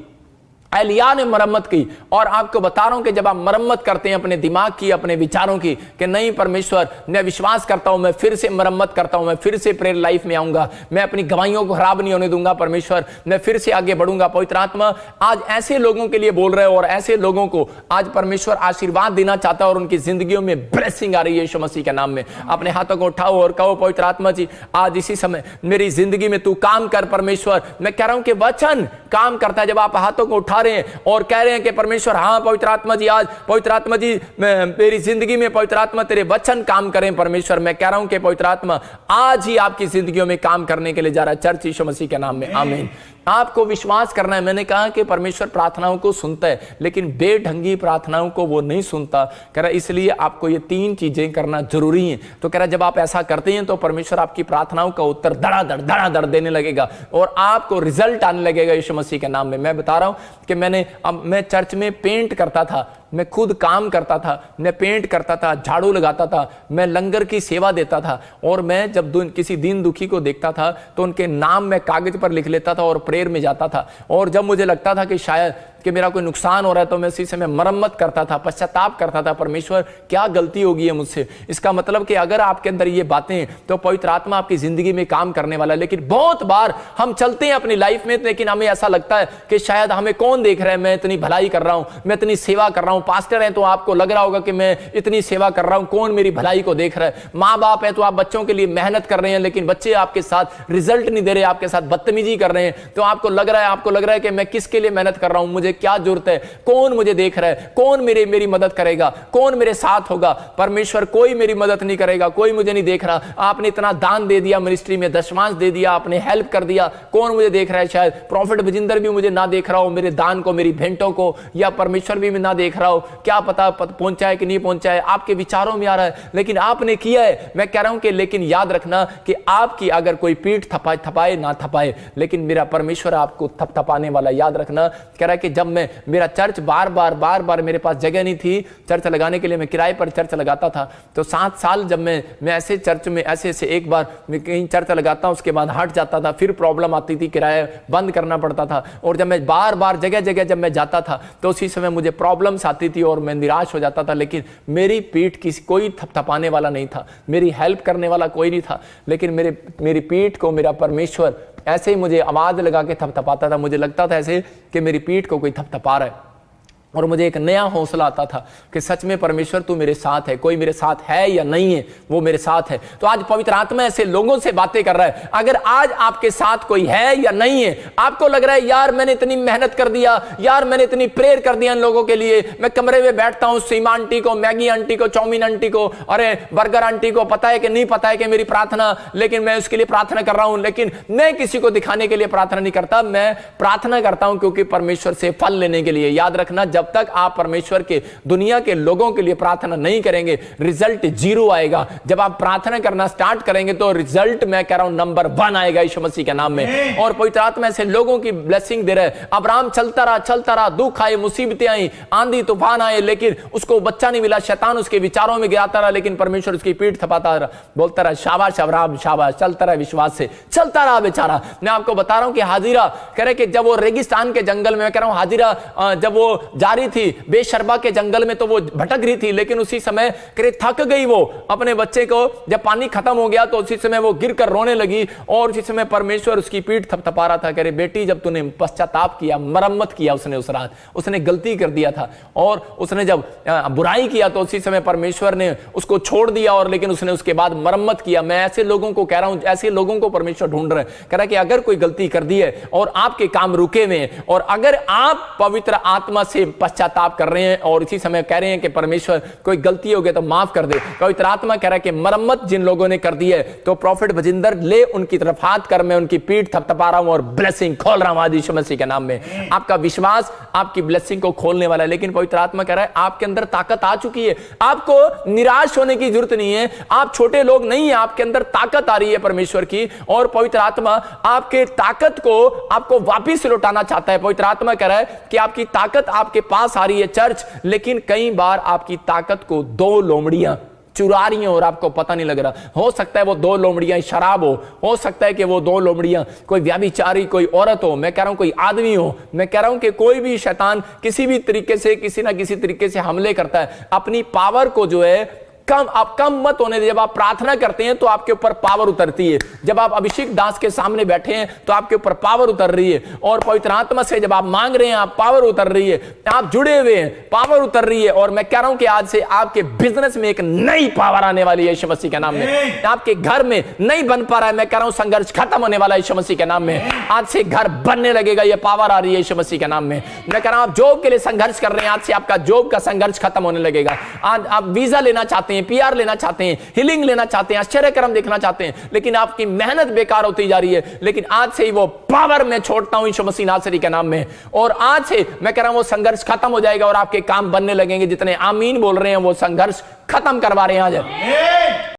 एलिया ने मरम्मत की। और आपको बता रहा हूं कि जब आप मरम्मत करते हैं अपने दिमाग की, अपने विचारों की, कि नहीं परमेश्वर मैं विश्वास करता हूं, मैं फिर से मरम्मत करता हूं, मैं फिर से प्रेयर लाइफ में आऊंगा, मैं अपनी गवाहियों को खराब नहीं होने दूंगा परमेश्वर, मैं फिर से आगे बढ़ूंगा। पवित्र आत्मा आज ऐसे लोगों के लिए बोल रहे हो और ऐसे लोगों को आज परमेश्वर आशीर्वाद देना चाहता है और उनकी जिंदगियों में ब्लेसिंग आ रही है यीशु मसीह के नाम में। अपने हाथों को उठाओ और कहो पवित्र आत्मा जी आज इसी समय मेरी जिंदगी में तू काम कर परमेश्वर। मैं कह रहा हूं कि वचन काम करता है। जब आप हाथों को उठा रहे हैं और कह रहे हैं कि परमेश्वर हाँ पवित्र आत्मा जी आज पवित्र आत्मा जी मेरी जिंदगी में पवित्र आत्मा तेरे वचन काम करें परमेश्वर, मैं कह रहा हूं कि पवित्र आत्मा आज ही आपकी जिंदगियों में काम करने के लिए जा रहा है चर्च यीशु मसीह के नाम में। आमीन। आपको विश्वास करना है। मैंने कहा कि परमेश्वर प्रार्थनाओं को सुनता है लेकिन बेढंगी प्रार्थनाओं को वो नहीं सुनता। कह रहा इसलिए आपको ये 3 चीजें करना जरूरी है। तो कह रहा जब आप ऐसा करते हैं तो परमेश्वर आपकी प्रार्थनाओं का उत्तर धड़ाधड़ देने लगेगा और आपको रिजल्ट आने लगेगा यीशु मसीह के नाम में। मैं बता रहा हूं कि मैं चर्च में पेंट करता था, मैं खुद काम करता था, मैं पेंट करता था, झाड़ू लगाता था, मैं लंगर की सेवा देता था और मैं जब किसी दीन दुखी को देखता था तो उनके नाम मैं कागज पर लिख लेता था और प्रेयर में जाता था। और जब मुझे लगता था कि शायद कि मेरा कोई नुकसान हो रहा है तो मैं इसी समय मरम्मत करता था, पश्चाताप करता था, परमेश्वर क्या गलती होगी है मुझसे। इसका मतलब कि अगर आपके अंदर ये बातें हैं तो पवित्र आत्मा आपकी जिंदगी में काम करने वाला है। लेकिन बहुत बार हम चलते हैं अपनी लाइफ में लेकिन हमें ऐसा लगता है कि शायद हमें कौन देख रहा है, मैं इतनी भलाई कर रहा हूं, मैं इतनी सेवा कर रहा हूं। पास्टर है तो आपको लग रहा होगा कि मैं इतनी सेवा कर रहा हूं, कौन मेरी भलाई को देख रहा है। माँ बाप है तो आप बच्चों के लिए मेहनत कर रहे हैं लेकिन बच्चे आपके साथ रिजल्ट नहीं दे रहे, आपके साथ बदतमीजी कर रहे हैं, तो आपको लग रहा है कि मैं किसके लिए मेहनत कर रहा हूं, मुझे क्या जरूरत है, कौन मुझे देख रहा है, कौन मेरी मदद करेगा, कौन मेरे साथ होगा। परमेश्वर कोई मेरी मदद नहीं करेगा, कोई मुझे नहीं देख रहा। आपने इतना दान दे दिया, मिनिस्ट्री में दशमांश दे दिया, आपने हेल्प कर दिया, कौन मुझे देख रहा है। शायद प्रॉफिट बजिंदर भी मुझे ना देख रहा हो, मेरे दान को, मेरी भेंटों को, या परमेश्वर भी मैं ना देख रहा हो, क्या पता पहुंचा है कि नहीं पहुंचा है, आपके विचारों में आ रहा है लेकिन आपने किया है। मैं कह रहा हूं कि लेकिन याद रखना कि आपकी अगर कोई पीठ थपाए ना थपाए, लेकिन मेरा परमेश्वर आपको थपथपाने वाला। याद रखना कह रहा है कि जब मैं मेरा चर्च बार बार मेरे पास जगह नहीं थी चर्च लगाने के लिए, मैं किराए पर चर्च लगाता था, तो 7 साल जब मैं ऐसे चर्च में ऐसे एक बार मैं कहीं चर्च लगाता हूं, उसके बाद हट जाता था, फिर प्रॉब्लम आती थी, किराया बंद करना पड़ता था। और जब मैं बार जगह जब मैं जाता था तो उसी समय मुझे प्रॉब्लम्स आती थी और मैं निराश हो जाता था। लेकिन मेरी पीठ किसी कोई थपथपाने वाला नहीं था, मेरी हेल्प करने वाला कोई नहीं था, लेकिन मेरी पीठ को मेरा परमेश्वर ऐसे ही मुझे आवाज लगा के थपथपाता था। मुझे लगता था ऐसे कि मेरी पीठ को कोई थपथपा रहा है और मुझे एक नया हौसला आता था कि सच में परमेश्वर तू मेरे साथ है, कोई मेरे साथ है या नहीं है, वो मेरे साथ है। तो आज पवित्र आत्मा ऐसे लोगों से बातें कर रहा है। अगर आज आपके साथ कोई है या नहीं है, आपको लग रहा है यार मैंने इतनी मेहनत कर दिया, यार मैंने इतनी प्रेयर कर दिया इन लोगों के लिए, मैं कमरे में बैठता हूं, सीमा आंटी को, मैगी आंटी को, चाउमीन आंटी को, अरे बर्गर आंटी को पता है कि नहीं पता है कि मेरी प्रार्थना, लेकिन मैं उसके लिए प्रार्थना कर रहा हूं। लेकिन मैं किसी को दिखाने के लिए प्रार्थना नहीं करता, मैं प्रार्थना करता हूं क्योंकि परमेश्वर से फल लेने के लिए। याद रखना जब जब तक आप परमेश्वर के दुनिया के लोगों के लिए प्रार्थना नहीं करेंगे, रिजल्ट 0 आएगा। जब आप प्रार्थना करना स्टार्ट करेंगे तो रिजल्ट मैं कह रहा हूं नंबर 1 आएगा यीशु मसीह के नाम में। और पवित्र आत्मा ऐसे लोगों की ब्लेसिंग दे रहे हैं। अब्राहम चलता रहा, दुख आए, मुसीबतें आई, आंधी तूफान आए, लेकिन उसको बच्चा नहीं मिला। शैतान उसके विचारों में गिराता रहा, लेकिन परमेश्वर उसकी पीठ थपाता रहा, बोलता रहा शाबाश अब्राहम शाबाश, चलता रहा, विश्वास से चलता रहा बेचारा। मैं आपको बता रहा हूं कि हाजिरा कह रहे कि जब वो रेगिस्तान के जंगल में, मैं कह रहा हूं हाजिरा जब वो जा रही थी बेशरबा के जंगल में, तो वो भटक रही थी, लेकिन उसी समय करे थक गई वो अपने बच्चे को, जब पानी खत्म हो गया तो उसी समय वो गिर कर रोने लगी, और उसी समय परमेश्वर उसकी पीठ थपथपा रहा था। कह रहे बेटी जब तूने पश्चाताप किया, मरम्मत किया, उसने उस रात उसने गलती कर दिया था, और उसने जब बुराई किया तो उसी समय परमेश्वर ने उसको छोड़ दिया, और लेकिन उसने उसके बाद मरम्मत किया। मैं ऐसे लोगों को कह रहा हूं, ऐसे लोगों को परमेश्वर ढूंढ रहे हैं। कह रहा है कि अगर कोई गलती कर दी है और आपके काम रुके हुए हैं, और अगर आप पवित्र आत्मा से पश्चाताप कर रहे हैं और इसी समय कह रहे हैं कि परमेश्वर कोई गलती हो गई तो माफ कर दे, पवित्र आत्मा कह रहा है कि मरम्मत जिन लोगों ने कर दी है, तो प्रॉफिट भजिंदर ले उनकी तरफ हाथ कर, मैं उनकी पीठ थपथपा रहा हूं और ब्लेसिंग खोल रहा हूं आज यीशु मसीह के नाम में। आपका विश्वास आपकी ब्लेसिंग को खोलने वाला है। लेकिन पवित्र आत्मा कह रहा है आपके अंदर ताकत आ चुकी है, आपको निराश होने की जरूरत नहीं है, आप छोटे लोग नहीं है, आपके अंदर ताकत आ रही है परमेश्वर की, और पवित्र आत्मा आपके ताकत को आपको वापिस लौटाना चाहता है। पवित्र आत्मा कह रहा है कि आपकी ताकत आपके पास आ रही है चर्च, लेकिन कई बार आपकी ताकत को 2 लोमड़ियां चुरा रही हैं और आपको पता नहीं लग रहा। हो सकता है वो 2 लोमड़ियां शराब हो सकता है कि वो 2 लोमड़ियां कोई व्यभिचारी कोई औरत हो, मैं कह रहा हूं कोई आदमी हो, मैं कह रहा हूं कि कोई भी शैतान किसी भी तरीके से किसी ना किसी तरीके से हमले करता है। अपनी पावर को जो है कम मत होने दे। जब आप प्रार्थना करते हैं तो आपके ऊपर पावर उतरती है। जब आप अभिषेक दास के सामने बैठे हैं तो आपके ऊपर पावर उतर रही है, और पवित्र आत्मा से जब आप मांग रहे हैं आप पावर उतर रही है, आप जुड़े हुए हैं पावर उतर रही है। और मैं कह रहा हूं कि आज से आपके बिजनेस में एक नई पावर आने वाली है यीशु मसीह के नाम में। आपके घर में नहीं बन पा रहा है, मैं कह रहा हूं संघर्ष खत्म होने वाला है यीशु मसीह के नाम में। आज से घर बनने लगेगा, यह पावर आ रही है यीशु मसीह के नाम में। मैं कह रहा हूं आप जॉब के लिए संघर्ष कर रहे हैं, आज से आपका जॉब का संघर्ष खत्म होने लगेगा। आज आप वीजा लेना चाहते हैं, PR लेना चाहते हैं, हीलिंग लेना चाहते हैं, आश्चर्य कर्म देखना चाहते हैं, लेकिन आपकी मेहनत बेकार होती जा रही है, लेकिन आज से ही वो पावर मैं छोड़ता हूं यीशु मसीह नासरी के नाम में। और आज से मैं कह रहा हूं वो संघर्ष खत्म हो जाएगा और आपके काम बनने लगेंगे। जितने आमीन बोल रहे हैं वो संघर्ष खत्म करवा रहे हैं आज।